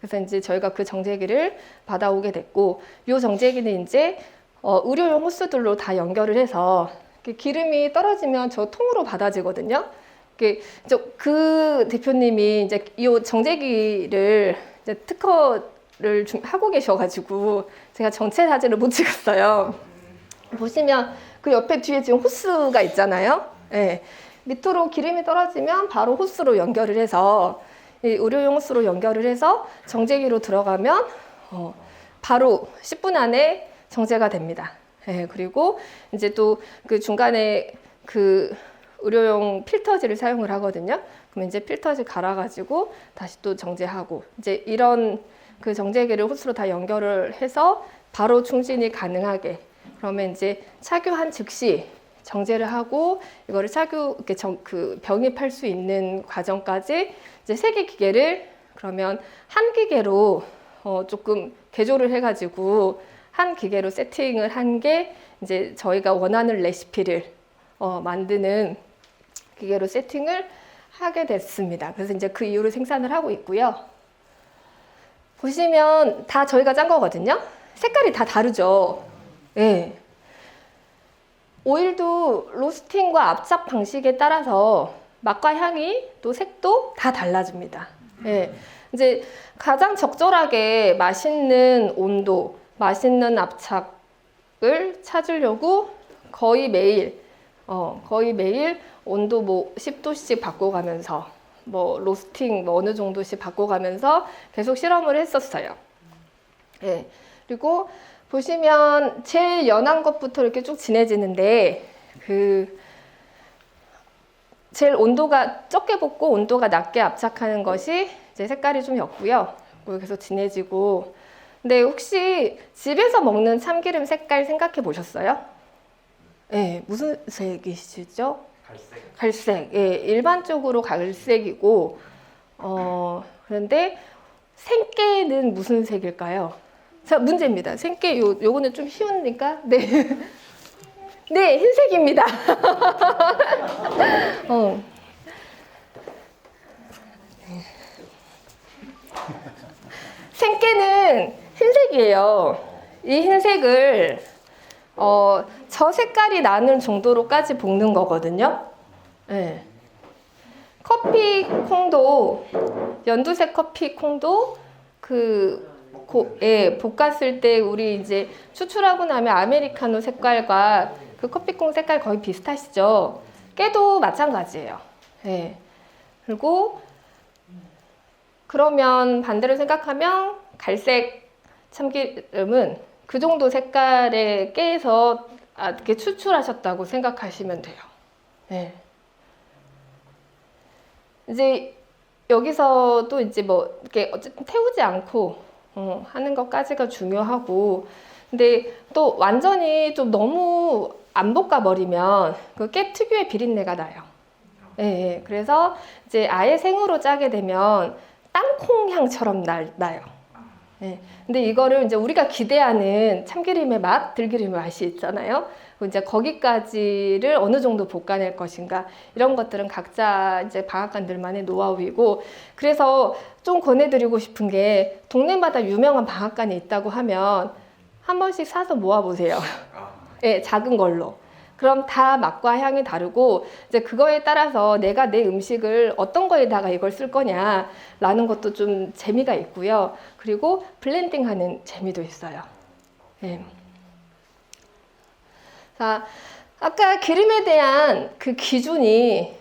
그래서 이제 저희가 그 정제기를 받아오게 됐고, 이 정제기는 이제 의료용 호스들로 다 연결을 해서 기름이 떨어지면 저 통으로 받아지거든요. 그 대표님이 이제 이 정제기를 이제 특허를 하고 계셔가지고 제가 전체 사진을 못 찍었어요. 보시면 그 옆에 뒤에 지금 호스가 있잖아요. 네. 밑으로 기름이 떨어지면 바로 호스로 연결을 해서, 이 의료용 호스로 연결을 해서 정제기로 들어가면 바로 10분 안에 정제가 됩니다. 네. 그리고 이제 또 그 중간에 그 의료용 필터지를 사용을 하거든요. 그럼 이제 필터지 갈아가지고 다시 또 정제하고, 이제 이런 그 정제기를 호스로 다 연결을 해서 바로 충진이 가능하게, 그러면 이제 착유한 즉시 정제를 하고 이거를 이렇게 그 병입할 수 있는 과정까지 이제 3개 기계를 그러면 한 기계로 조금 개조를 해가지고 한 기계로 세팅을 한 게 이제 저희가 원하는 레시피를 만드는 기계로 세팅을 하게 됐습니다. 그래서 이제 그 이후로 생산을 하고 있고요. 보시면 다 저희가 짠 거거든요. 색깔이 다 다르죠. 네. 오일도 로스팅과 압착 방식에 따라서 맛과 향이 또 색도 다 달라집니다. 네. 이제 가장 적절하게 맛있는 온도, 맛있는 압착을 찾으려고 거의 매일 온도 뭐 10도씩 바꿔가면서 뭐 로스팅 뭐 어느 정도씩 바꿔가면서 계속 실험을 했었어요. 네. 그리고 보시면 제일 연한 것부터 이렇게 쭉 진해지는데, 그 제일 온도가 적게 볶고 온도가 낮게 압착하는 것이 이제 색깔이 좀 옅고요. 계속 진해지고. 근데 혹시 집에서 먹는 참기름 색깔 생각해 보셨어요? 네, 무슨 색이시죠? 갈색. 갈색. 예, 일반적으로 갈색이고, 그런데 생깨는 무슨 색일까요? 자, 문제입니다. 생깨, 요거는 좀 쉬우니까. 네. 네, 흰색입니다. 생깨는 흰색이에요. 이 흰색을 저 색깔이 나는 정도로까지 볶는 거거든요. 네. 커피 콩도, 연두색 커피 콩도 볶았을 때 우리 이제 추출하고 나면 아메리카노 색깔과 그 커피콩 색깔 거의 비슷하시죠? 깨도 마찬가지예요. 네. 그리고 그러면 반대로 생각하면 갈색 참기름은 그 정도 색깔의 깨에서 이렇게 추출하셨다고 생각하시면 돼요. 네. 이제 여기서 또 이제 뭐 이렇게 어쨌든 태우지 않고 하는 것까지가 중요하고, 근데 또 완전히 좀 너무 안 볶아버리면 그 깨 특유의 비린내가 나요. 네, 그래서 이제 아예 생으로 짜게 되면 땅콩 향처럼 나요. 네. 근데 이거를 이제 우리가 기대하는 참기름의 맛, 들기름의 맛이 있잖아요. 이제 거기까지를 어느 정도 볶아낼 것인가, 이런 것들은 각자 이제 방앗간들만의 노하우이고, 그래서 좀 권해드리고 싶은 게, 동네마다 유명한 방앗간이 있다고 하면 한 번씩 사서 모아보세요. 네, 작은 걸로. 그럼 다 맛과 향이 다르고, 이제 그거에 따라서 내가 내 음식을 어떤 거에다가 이걸 쓸 거냐라는 것도 좀 재미가 있고요. 그리고 블렌딩 하는 재미도 있어요. 네. 자, 아까 기름에 대한 그 기준이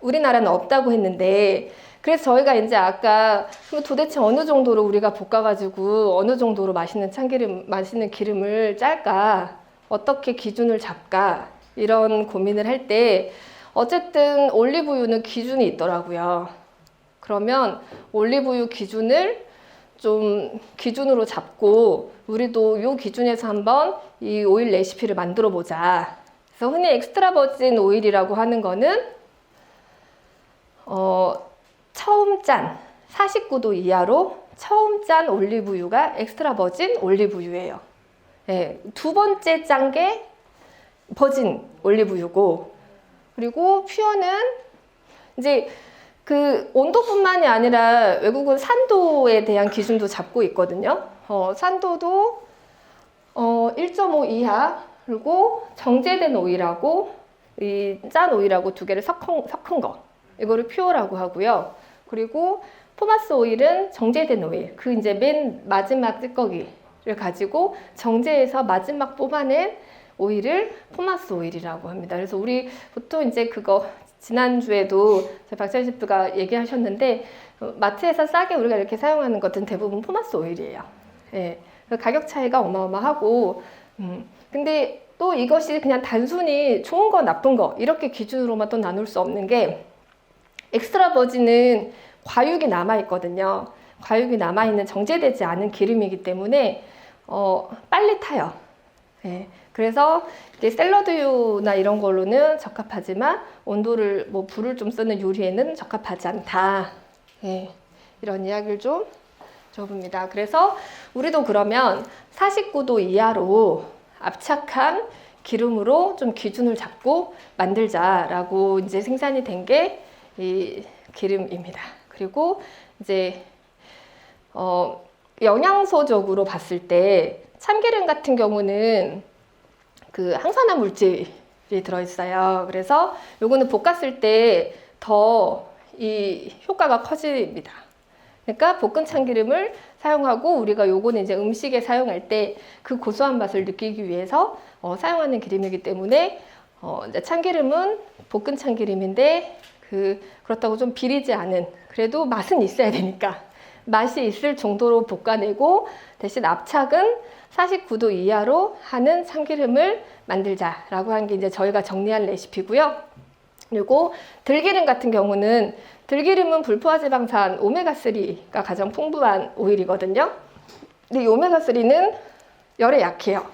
우리나라는 없다고 했는데, 그래서 저희가 이제 아까 도대체 어느 정도로 우리가 볶아가지고 어느 정도로 맛있는 기름을 짤까? 어떻게 기준을 잡까? 이런 고민을 할 때 어쨌든 올리브유는 기준이 있더라고요. 그러면 올리브유 기준을 좀 기준으로 잡고 우리도 이 기준에서 한번 이 오일 레시피를 만들어 보자. 그래서 흔히 엑스트라 버진 오일이라고 하는 거는 처음 짠 49도 이하로 처음 짠 올리브유가 엑스트라 버진 올리브유예요. 네, 두 번째 짠 게 버진 올리브유고, 그리고 퓨어는 이제 그 온도뿐만이 아니라 외국은 산도에 대한 기준도 잡고 있거든요. 산도도 1.5 이하, 그리고 정제된 오일하고 이 짠 오일하고 두 개를 섞은 거, 이거를 퓨어라고 하고요. 그리고 포마스 오일은 정제된 오일, 그 이제 맨 마지막 찌꺼기를 가지고 정제해서 마지막 뽑아낸 오일을 포마스 오일이라고 합니다. 그래서 우리 보통 이제 그거 지난주에도 박찬 셰프가 얘기하셨는데, 마트에서 싸게 우리가 이렇게 사용하는 것은 대부분 포마스 오일이에요. 예, 가격 차이가 어마어마하고, 근데 또 이것이 그냥 단순히 좋은 거 나쁜 거 이렇게 기준으로만 또 나눌 수 없는 게, 엑스트라 버진은 과육이 남아있거든요. 과육이 남아있는 정제되지 않은 기름이기 때문에 빨리 타요. 예, 그래서 샐러드유나 이런 걸로는 적합하지만 온도를 불을 좀 쓰는 요리에는 적합하지 않다. 예, 이런 이야기를 좀 줘봅니다. 그래서 우리도 그러면 49도 이하로 압착한 기름으로 좀 기준을 잡고 만들자라고 이제 생산이 된 게 이 기름입니다. 그리고 이제 영양소적으로 봤을 때 참기름 같은 경우는 그 항산화 물질이 들어있어요. 그래서 요거는 볶았을 때 더 이 효과가 커집니다. 그러니까 볶은 참기름을 사용하고, 우리가 요거는 이제 음식에 사용할 때 그 고소한 맛을 느끼기 위해서 사용하는 기름이기 때문에 이제 참기름은 볶은 참기름인데 그렇다고 좀 비리지 않은, 그래도 맛은 있어야 되니까 맛이 있을 정도로 볶아내고, 대신 압착은 49도 이하로 하는 참기름을 만들자라고 한 게 이제 저희가 정리한 레시피고요. 그리고 들기름 같은 경우는, 들기름은 불포화지방산 오메가3가 가장 풍부한 오일이거든요. 근데 이 오메가3는 열에 약해요.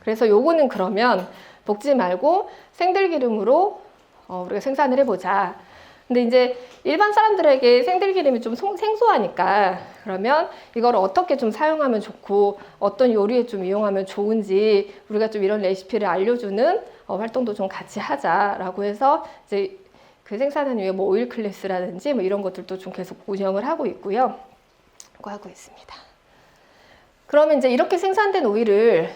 그래서 요거는 그러면 볶지 말고 생들기름으로 우리가 생산을 해보자. 근데 이제 일반 사람들에게 생들기름이 좀 생소하니까, 그러면 이걸 어떻게 좀 사용하면 좋고 어떤 요리에 좀 이용하면 좋은지 우리가 좀 이런 레시피를 알려주는 활동도 좀 같이 하자라고 해서 이제 그 생산한 이후에 오일 클래스라든지 이런 것들도 좀 계속 운영을 하고 있고요. 하고 있습니다. 그러면 이제 이렇게 생산된 오일을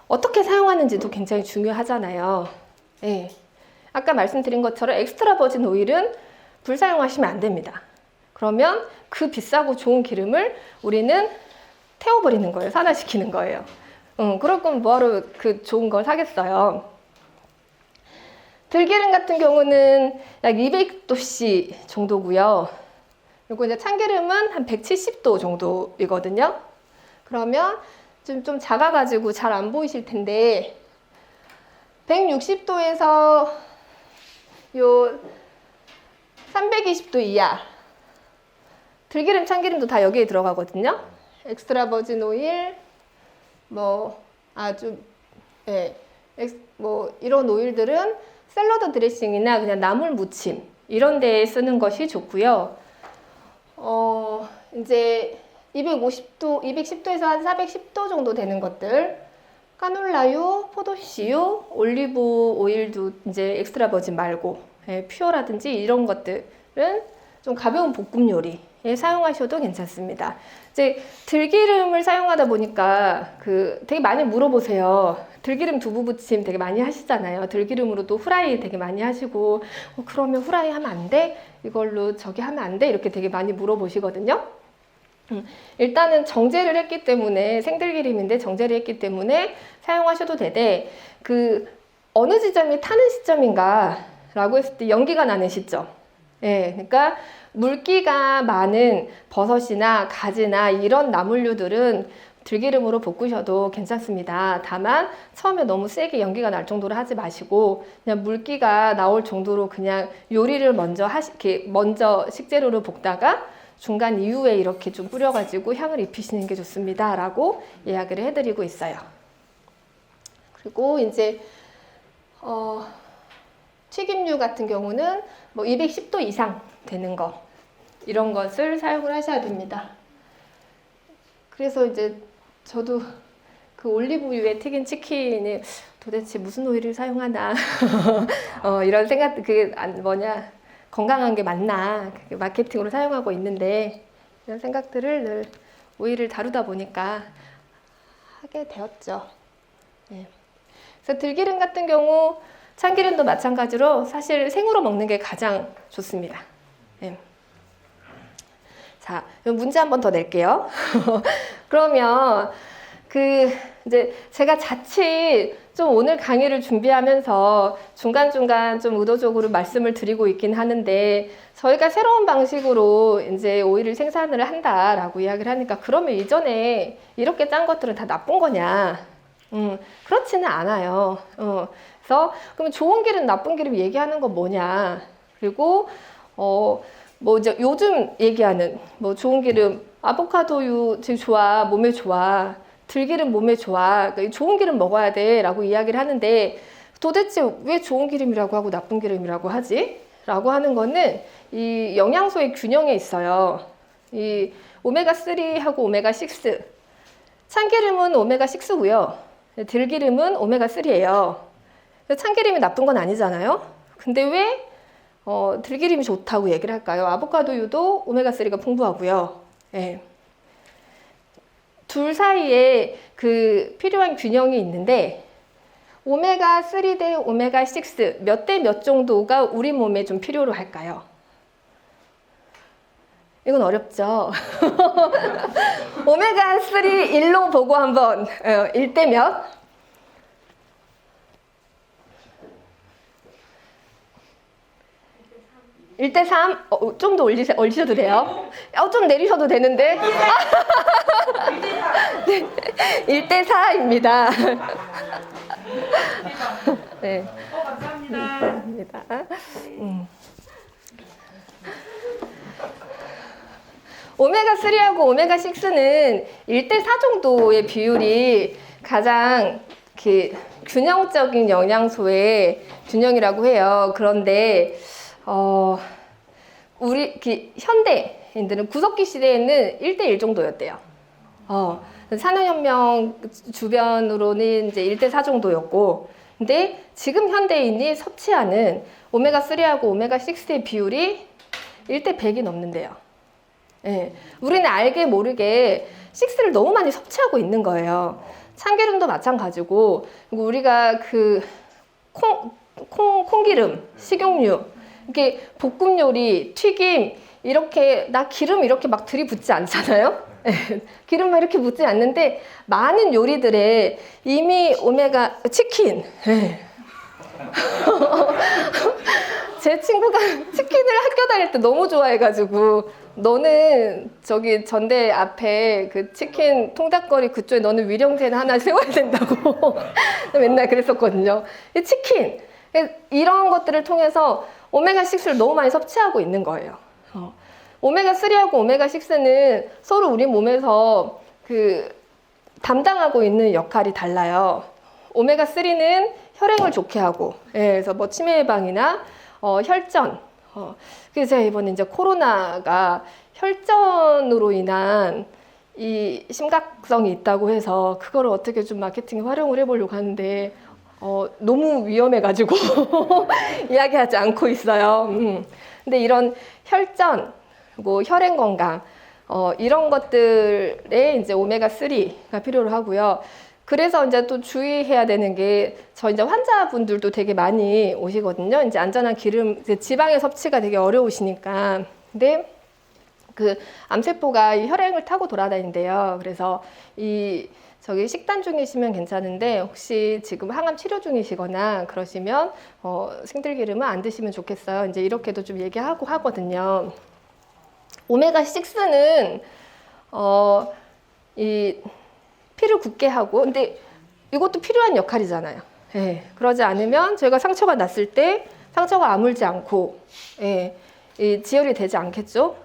어떻게 사용하는지도 굉장히 중요하잖아요. 네. 아까 말씀드린 것처럼 엑스트라 버진 오일은 불 사용하시면 안 됩니다. 그러면 그 비싸고 좋은 기름을 우리는 태워버리는 거예요. 산화시키는 거예요. 그럴 거면 뭐하러 그 좋은 걸 사겠어요. 들기름 같은 경우는 약 200도씨 정도고요. 그리고 이제 참기름은 한 170도 정도이거든요. 그러면 좀 작아가지고 잘 안 보이실 텐데, 160도에서 요 320도 이하, 들기름, 참기름도 다 여기에 들어가거든요. 엑스트라 버진 오일, 이런 오일들은 샐러드 드레싱이나 그냥 나물 무침 이런 데에 쓰는 것이 좋고요. 이제 250도, 210도에서 한 410도 정도 되는 것들, 카놀라유, 포도씨유, 올리브 오일도 이제 엑스트라 버진 말고, 퓨어라든지 이런 것들은 좀 가벼운 볶음 요리에 사용하셔도 괜찮습니다. 이제 들기름을 사용하다 보니까 되게 많이 물어보세요. 들기름 두부 부침 되게 많이 하시잖아요. 들기름으로도 후라이 되게 많이 하시고, 그러면 후라이 하면 안 돼? 이걸로 저기 하면 안 돼? 이렇게 되게 많이 물어보시거든요. 일단은 정제를 했기 때문에, 생들기름인데 정제를 했기 때문에 사용하셔도 되되, 어느 지점이 타는 시점인가 라고 했을 때 연기가 나는 시점. 예, 그러니까 물기가 많은 버섯이나 가지나 이런 나물류들은 들기름으로 볶으셔도 괜찮습니다. 다만 처음에 너무 세게 연기가 날 정도로 하지 마시고, 그냥 물기가 나올 정도로 그냥 요리를 먼저 식재료를 볶다가 중간 이후에 이렇게 좀 뿌려가지고 향을 입히시는 게 좋습니다 라고 이야기를 해드리고 있어요. 그리고 이제 튀김류 같은 경우는 뭐 210도 이상 되는 거, 이런 것을 사용을 하셔야 됩니다. 그래서 이제 저도 올리브유에 튀긴 치킨을 도대체 무슨 오일을 사용하나 이런 생각, 건강한 게 맞나, 마케팅으로 사용하고 있는데, 이런 생각들을 늘 오일을 다루다 보니까 하게 되었죠. 네. 그래서 들기름 같은 경우, 참기름도 마찬가지로 사실 생으로 먹는 게 가장 좋습니다. 네. 자, 문제 한 번 더 낼게요. 그러면 이제 제가 자칫 좀 오늘 강의를 준비하면서 중간중간 좀 의도적으로 말씀을 드리고 있긴 하는데, 저희가 새로운 방식으로 이제 오일을 생산을 한다라고 이야기를 하니까, 그러면 이전에 이렇게 짠 것들은 다 나쁜 거냐? 그렇지는 않아요. 그래서 그러면 좋은 기름, 나쁜 기름 얘기하는 건 뭐냐? 그리고 이제 요즘 얘기하는 좋은 기름, 아보카도유 제일 좋아, 몸에 좋아. 들기름 몸에 좋아. 그러니까 좋은 기름 먹어야 돼 라고 이야기를 하는데, 도대체 왜 좋은 기름이라고 하고 나쁜 기름이라고 하지? 라고 하는 거는 이 영양소의 균형에 있어요. 이 오메가3하고 오메가6. 참기름은 오메가6고요. 들기름은 오메가3예요. 참기름이 나쁜 건 아니잖아요. 근데 왜 들기름이 좋다고 얘기를 할까요? 아보카도유도 오메가3가 풍부하고요. 예. 둘 사이에 필요한 균형이 있는데, 오메가3 대 오메가6 몇 대 몇 정도가 우리 몸에 좀 필요로 할까요? 이건 어렵죠. 오메가3 1로 보고 한번 1대 몇? 1대 3? 좀 더 올리셔도 돼요. 좀 내리셔도 되는데. 네, 1대 4입니다. 네. 감사합니다. 오메가3하고 오메가6는 1대 4 정도의 비율이 가장 균형적인 영양소의 균형이라고 해요. 그런데 우리 현대인들은 구석기 시대에는 1대1 정도였대요. 산업혁명 주변으로는 이제 1대 4 정도였고, 근데 지금 현대인이 섭취하는 오메가3하고 오메가6의 비율이 1대 100이 넘는데요. 예, 우리는 알게 모르게 6를 너무 많이 섭취하고 있는 거예요. 참기름도 마찬가지고, 그리고 우리가 콩기름, 식용유, 이렇게 볶음 요리, 튀김, 이렇게 나 기름 이렇게 막 들이붓지 않잖아요. 기름 막 이렇게 붓지 않는데, 많은 요리들에 이미 치킨. 제 친구가 치킨을 학교 다닐 때 너무 좋아해가지고, 너는 저기 전대 앞에 치킨 통닭거리 그쪽에 너는 위령제는 하나 세워야 된다고 맨날 그랬었거든요. 이 치킨, 이런 것들을 통해서 오메가6를 너무 많이 섭취하고 있는 거예요. 오메가3하고 오메가6는 서로 우리 몸에서 담당하고 있는 역할이 달라요. 오메가3는 혈행을 좋게 하고, 그래서 치매 예방이나 혈전, 그래서 제가 이번에 이제 코로나가 혈전으로 인한 이 심각성이 있다고 해서 그거를 어떻게 좀 마케팅에 활용을 해보려고 하는데 너무 위험해가지고 이야기하지 않고 있어요. 근데 이런 혈전, 뭐 혈행 건강, 이런 것들에 이제 오메가3가 필요로 하고요. 그래서 이제 또 주의해야 되는 게, 저 이제 환자분들도 되게 많이 오시거든요. 이제 안전한 기름, 이제 지방의 섭취가 되게 어려우시니까. 근데 그 암세포가 이 혈행을 타고 돌아다닌대요. 그래서 저기 식단 중이시면 괜찮은데, 혹시 지금 항암 치료 중이시거나 그러시면 생들기름은 안 드시면 좋겠어요. 이제 이렇게도 좀 얘기하고 하거든요. 오메가6는 이 피를 굳게 하고, 근데 이것도 필요한 역할이잖아요. 예, 그러지 않으면 저희가 상처가 났을 때 상처가 아물지 않고, 예, 이 지혈이 되지 않겠죠.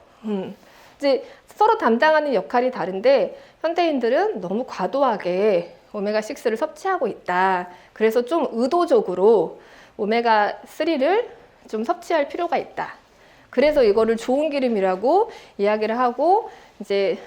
이제 서로 담당하는 역할이 다른데, 현대인들은 너무 과도하게 오메가6를 섭취하고 있다. 그래서 좀 의도적으로 오메가3를 좀 섭취할 필요가 있다. 그래서 이거를 좋은 기름이라고 이야기를 하고, 이제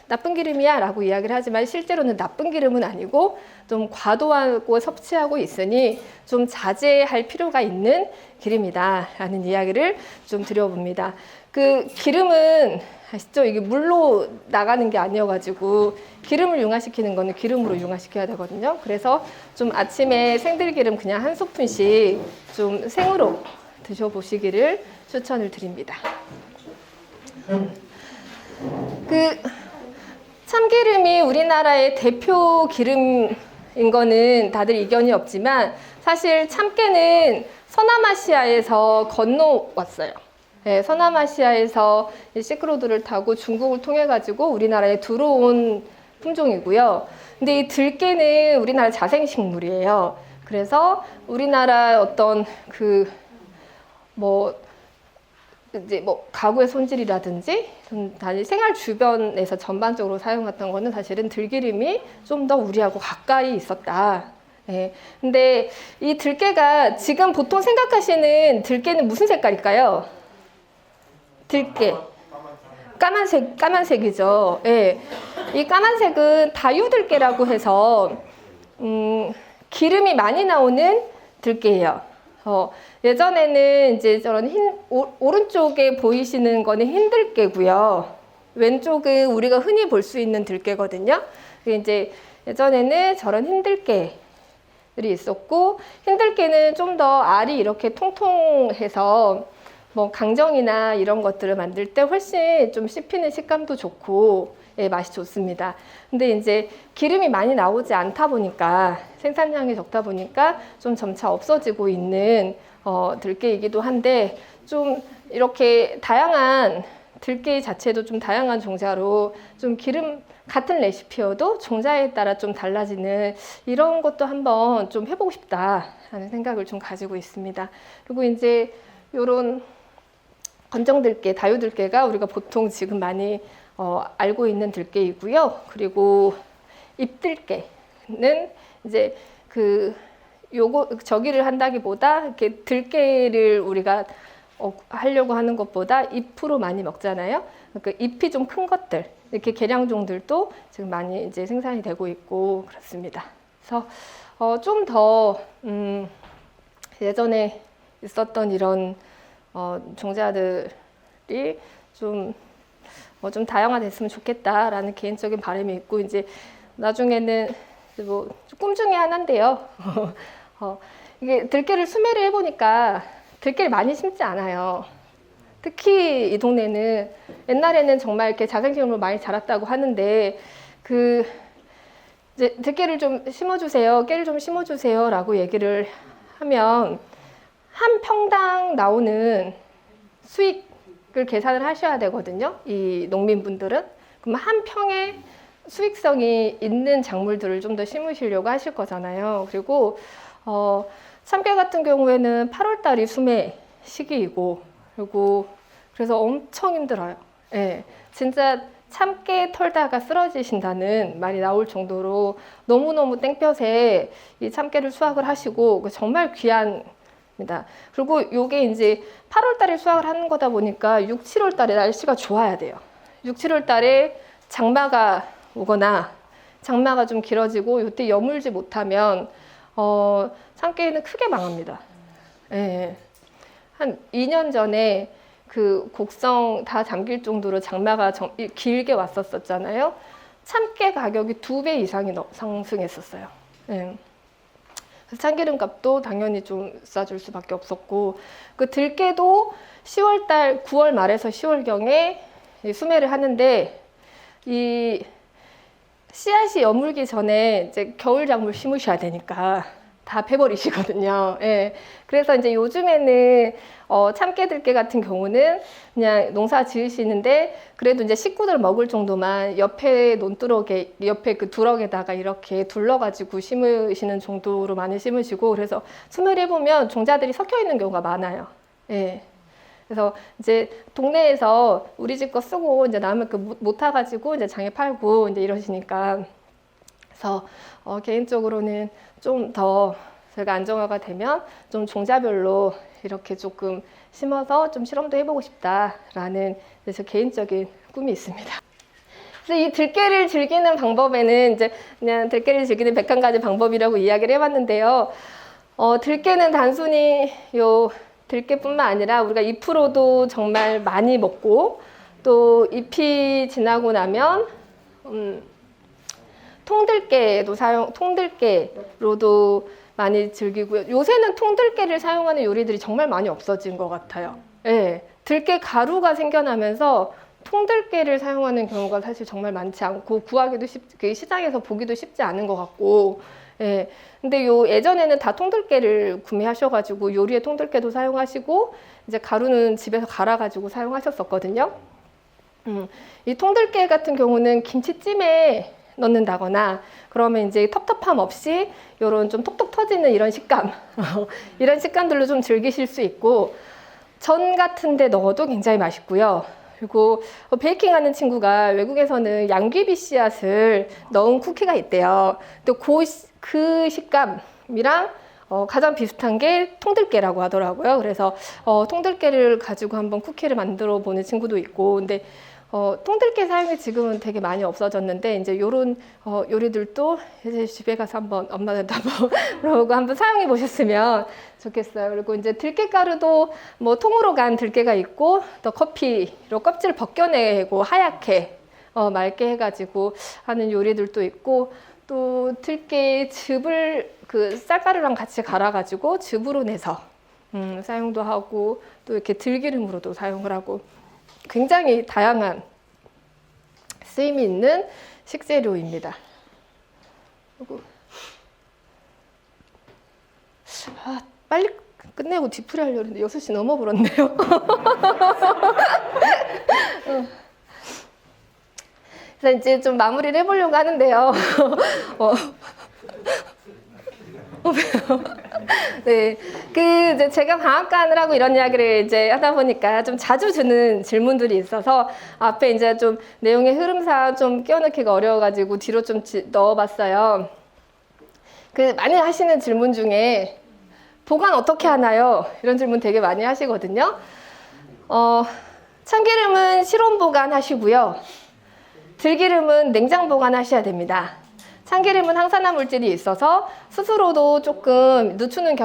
나쁜 기름이야 라고 이야기를 하지만 실제로는 나쁜 기름은 아니고 좀 과도하고 섭취하고 있으니 좀 자제할 필요가 있는 기름이다 라는 이야기를 좀 드려봅니다. 그 기름은 아시죠? 이게 물로 나가는 게 아니어가지고 기름을 융화시키는 거는 기름으로 융화시켜야 되거든요. 그래서 좀 아침에 생들기름 그냥 한 스푼씩 좀 생으로 드셔보시기를 추천을 드립니다. 참기름이 우리나라의 대표 기름인 거는 다들 이견이 없지만, 사실 참깨는 서남아시아에서 건너왔어요. 네, 서남아시아에서 실크로드를 타고 중국을 통해 가지고 우리나라에 들어온 품종이고요. 근데 이 들깨는 우리나라 자생식물이에요. 그래서 우리나라 어떤 이제 뭐 가구의 손질이라든지 생활 주변에서 전반적으로 사용했던 거는 사실은 들기름이 좀 더 우리하고 가까이 있었다. 네. 근데 이 들깨가 지금 보통 생각하시는 들깨는 무슨 색깔일까요? 들깨. 까만색이죠. 네. 이 까만색은 다유들깨라고 해서 기름이 많이 나오는 들깨예요. 예전에는 이제 저런 오른쪽에 보이시는 거는 흰들깨고요. 왼쪽은 우리가 흔히 볼 수 있는 들깨거든요. 이제 예전에는 저런 흰들깨들이 있었고, 흰들깨는 좀 더 알이 이렇게 통통해서 뭐 강정이나 이런 것들을 만들 때 훨씬 좀 씹히는 식감도 좋고, 예, 맛이 좋습니다. 근데 이제 기름이 많이 나오지 않다 보니까, 생산량이 적다 보니까 좀 점차 없어지고 있는 들깨이기도 한데, 좀 이렇게 다양한 들깨 자체도 좀 다양한 종자로 좀 기름 같은 레시피여도 종자에 따라 좀 달라지는 이런 것도 한번 좀 해보고 싶다라는 생각을 좀 가지고 있습니다. 그리고 이제 요런 건정들깨, 다유들깨가 우리가 보통 지금 많이 알고 있는 들깨이고요. 그리고 잎들깨는 이제 저기를 한다기보다 이렇게 들깨를 우리가 하려고 하는 것보다 잎으로 많이 먹잖아요. 그러니까 잎이 좀 큰 것들, 이렇게 계량종들도 지금 많이 이제 생산이 되고 있고 그렇습니다. 그래서 좀 더 예전에 있었던 이런 종자들이 좀 다양화됐으면 좋겠다라는 개인적인 바람이 있고, 이제 나중에는 뭐 꿈 중에 하나인데요. 이게 들깨를 수매를 해보니까 들깨를 많이 심지 않아요. 특히 이 동네는 옛날에는 정말 이렇게 자생식물로 많이 자랐다고 하는데, 이제 들깨를 좀 심어주세요, 깨를 좀 심어주세요라고 얘기를 하면 한 평당 나오는 수익을 계산을 하셔야 되거든요. 이 농민분들은. 그럼 한 평에 수익성이 있는 작물들을 좀 더 심으시려고 하실 거잖아요. 그리고 참깨 같은 경우에는 8월달이 수매 시기이고, 그리고 그래서 엄청 힘들어요. 예, 진짜 참깨 털다가 쓰러지신다는 말이 나올 정도로 너무너무 땡볕에 이 참깨를 수확을 하시고 정말 귀합니다. 그리고 요게 이제 8월 달에 수확을 하는 거다 보니까 6, 7월 달에 날씨가 좋아야 돼요. 6, 7월 달에 장마가 오거나 장마가 좀 길어지고 이때 여물지 못하면 참깨는 크게 망합니다. 예. 한 2년 전에 그 곡성 다 잠길 정도로 장마가 길게 왔었잖아요. 참깨 가격이 2배 이상이 상승했었어요. 예. 그래서 참기름 값도 당연히 좀 싸줄 수밖에 없었고, 그 들깨도 10월달 9월 말에서 10월경에 수매를 하는데, 이 씨앗이 여물기 전에 이제 겨울 작물 심으셔야 되니까 다 패버리시거든요. 예. 그래서 이제 요즘에는 참깨 들깨 같은 경우는 그냥 농사 지으시는데 그래도 이제 식구들 먹을 정도만 옆에 논두렁에, 옆에 그 두렁에다가 이렇게 둘러가지고 심으시는 정도로 많이 심으시고, 그래서 수매를 해보면 종자들이 섞여 있는 경우가 많아요. 예. 그래서 이제 동네에서 우리 집 거 쓰고 이제 남의 그 못 타가지고 이제 장에 팔고 이제 이러시니까, 그래서 개인적으로는 좀 더 제가 안정화가 되면 좀 종자별로 이렇게 조금 심어서 좀 실험도 해보고 싶다라는 제 개인적인 꿈이 있습니다. 그래서 이 들깨를 즐기는 방법에는 이제 그냥 들깨를 즐기는 101가지 방법이라고 이야기를 해봤는데요. 들깨는 단순히 들깨뿐만 아니라 우리가 잎으로도 정말 많이 먹고, 또 잎이 지나고 나면 통들깨로도 많이 즐기고요. 요새는 통들깨를 사용하는 요리들이 정말 많이 없어진 것 같아요. 예, 들깨 가루가 생겨나면서 통들깨를 사용하는 경우가 사실 정말 많지 않고, 구하기도 시장에서 보기도 쉽지 않은 것 같고, 예. 근데 예전에는 다 통들깨를 구매하셔가지고 요리에 통들깨도 사용하시고, 이제 가루는 집에서 갈아가지고 사용하셨었거든요. 이 통들깨 같은 경우는 김치찜에 넣는다거나 그러면 이제 텁텁함 없이 요런 좀 톡톡 터지는 이런 식감 이런 식감들로 좀 즐기실 수 있고, 전 같은 데 넣어도 굉장히 맛있고요. 그리고 베이킹 하는 친구가 외국에서는 양귀비 씨앗을 넣은 쿠키가 있대요. 또 그 식감이랑 가장 비슷한 게 통들깨라고 하더라고요. 그래서 통들깨를 가지고 한번 쿠키를 만들어 보는 친구도 있고, 근데 통들깨 사용이 지금은 되게 많이 없어졌는데, 이제 요런 요리들도 이제 집에 가서 한번 엄마한테 한번 물어보고 한번 사용해 보셨으면 좋겠어요. 그리고 이제 들깨가루도 뭐 통으로 간 들깨가 있고, 또 커피로 껍질 벗겨내고 하얗게 맑게 해가지고 하는 요리들도 있고, 또 들깨 즙을 그 쌀가루랑 같이 갈아가지고 즙으로 내서 사용도 하고, 또 이렇게 들기름으로도 사용을 하고, 굉장히 다양한 쓰임이 있는 식재료입니다. 빨리 끝내고 뒤풀이 하려고 했는데 6시 넘어버렸네요. 그래서 이제 좀 마무리를 해보려고 하는데요. 네, 이제 제가 방앗간을 이런 이야기를 이제 하다 보니까 좀 자주 주는 질문들이 있어서 앞에 이제 좀 내용의 흐름상 좀 끼워넣기가 어려워가지고 뒤로 좀 넣어봤어요. 많이 하시는 질문 중에 보관 어떻게 하나요? 이런 질문 되게 많이 하시거든요. 참기름은 실온 보관하시고요. 들기름은 냉장 보관하셔야 됩니다. 참기름은 항산화 물질이 있어서 스스로도 조금 늦추는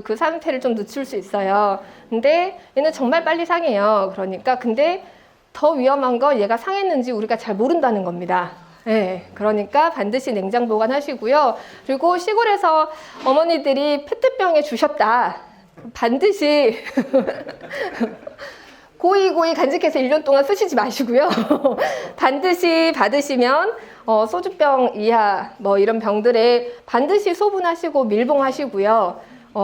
그 상태를 좀 늦출 수 있어요. 근데 얘는 정말 빨리 상해요. 그러니까 근데 더 위험한 건 얘가 상했는지 우리가 잘 모른다는 겁니다. 네, 그러니까 반드시 냉장 보관하시고요. 그리고 시골에서 어머니들이 페트병에 주셨다. 반드시 고이 간직해서 1년 동안 쓰시지 마시고요. 반드시 받으시면 소주병 이하 뭐 이런 병들에 반드시 소분하시고 밀봉하시고요.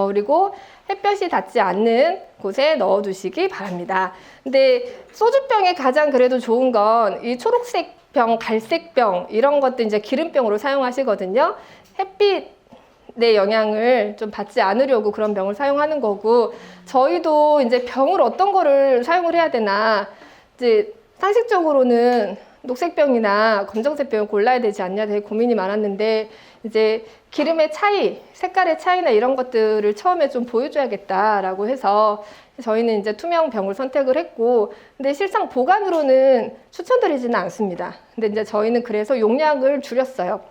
그리고 햇볕이 닿지 않는 곳에 넣어두시기 바랍니다. 근데 소주병에 가장 그래도 좋은 건 이 초록색 병, 갈색 병 이런 것도 이제 기름병으로 사용하시거든요. 햇빛의 영향을 좀 받지 않으려고 그런 병을 사용하는 거고, 저희도 이제 병을 어떤 거를 사용을 해야 되나, 이제 상식적으로는 녹색병이나 검정색 병을 골라야 되지 않냐 되게 고민이 많았는데 이제 기름의 차이, 색깔의 차이나 이런 것들을 처음에 좀 보여줘야겠다라고 해서 저희는 이제 투명 병을 선택을 했고, 근데 실상 보관으로는 추천드리지는 않습니다. 근데 이제 저희는 그래서 용량을 줄였어요.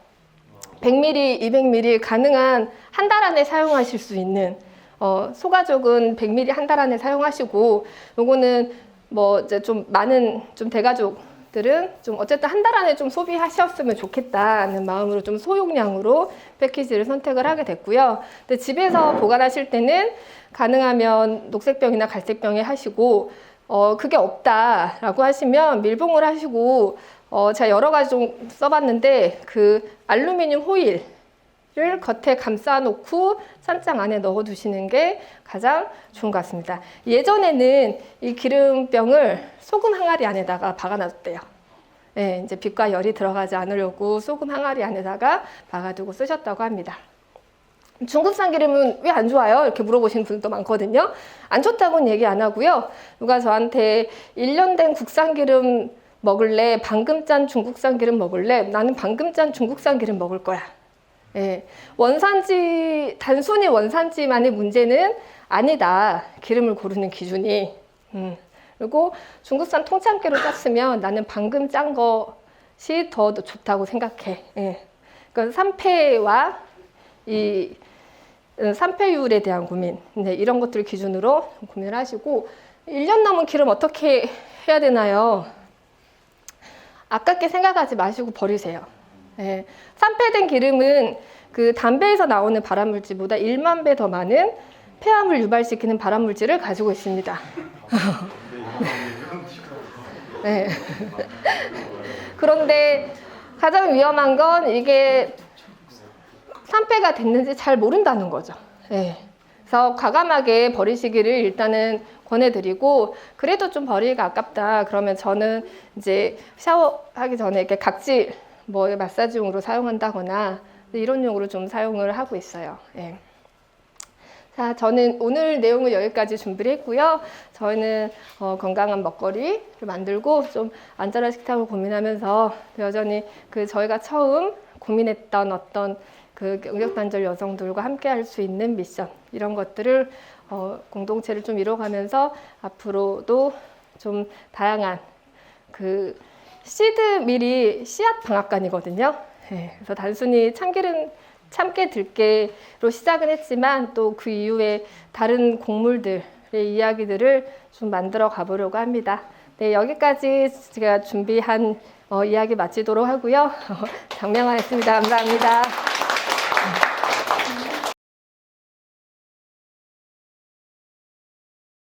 100ml, 200ml 가능한 한 달 안에 사용하실 수 있는, 소가족은 100ml 한 달 안에 사용하시고, 요거는 뭐 이제 좀 많은 좀 대가족들은 좀 어쨌든 한 달 안에 좀 소비하셨으면 좋겠다는 마음으로 좀 소용량으로 패키지를 선택을 하게 됐고요. 근데 집에서 보관하실 때는 가능하면 녹색병이나 갈색병에 하시고, 그게 없다라고 하시면 밀봉을 하시고, 제가 여러 가지 좀 써봤는데 그 알루미늄 호일을 겉에 감싸 놓고 찬장 안에 넣어 두시는 게 가장 좋은 것 같습니다. 예전에는 이 기름병을 소금 항아리 안에다가 박아 놨대요. 네, 이제 빛과 열이 들어가지 않으려고 소금 항아리 안에다가 박아두고 쓰셨다고 합니다. 중국산 기름은 왜 안 좋아요? 이렇게 물어보시는 분들도 많거든요. 안 좋다고는 얘기 안 하고요. 누가 저한테 1년 된 국산 기름 먹을래? 방금 짠 중국산 기름 먹을래? 나는 방금 짠 중국산 기름 먹을 거야. 예, 원산지, 단순히 원산지만의 문제는 아니다. 기름을 고르는 기준이. 그리고 중국산 통참기로 짰으면 나는 방금 짠 것이 더 좋다고 생각해. 예. 그러니까 산패와 이 산패율에 대한 고민, 네, 이런 것들 기준으로 고민을 하시고, 1년 남은 기름 어떻게 해야 되나요? 아깝게 생각하지 마시고 버리세요. 네. 산패된 기름은 그 담배에서 나오는 발암물질보다 1만 배 더 많은 폐암을 유발시키는 발암물질을 가지고 있습니다. 네. 그런데 가장 위험한 건 이게 산패가 됐는지 잘 모른다는 거죠. 네. 그래서 과감하게 버리시기를 일단은 권해드리고, 그래도 좀 버리기가 아깝다 그러면 저는 이제 샤워하기 전에 이렇게 각질 뭐 마사지용으로 사용한다거나 이런 용으로 좀 사용을 하고 있어요. 네. 자, 저는 오늘 내용을 여기까지 준비를 했고요. 저희는 건강한 먹거리를 만들고 좀 안전한 식탁을 고민하면서 여전히 그 저희가 처음 고민했던 어떤 그 경력단절 여성들과 함께 할 수 있는 미션, 이런 것들을 공동체를 좀 이뤄가면서 앞으로도 좀 다양한 그 시드밀이 씨앗 방앗간이거든요. 네, 그래서 단순히 참기름, 참깨, 들깨로 시작은 했지만 또 그 이후에 다른 곡물들의 이야기들을 좀 만들어 가보려고 합니다. 네, 여기까지 제가 준비한 이야기 마치도록 하고요. 장명화했습니다. 감사합니다.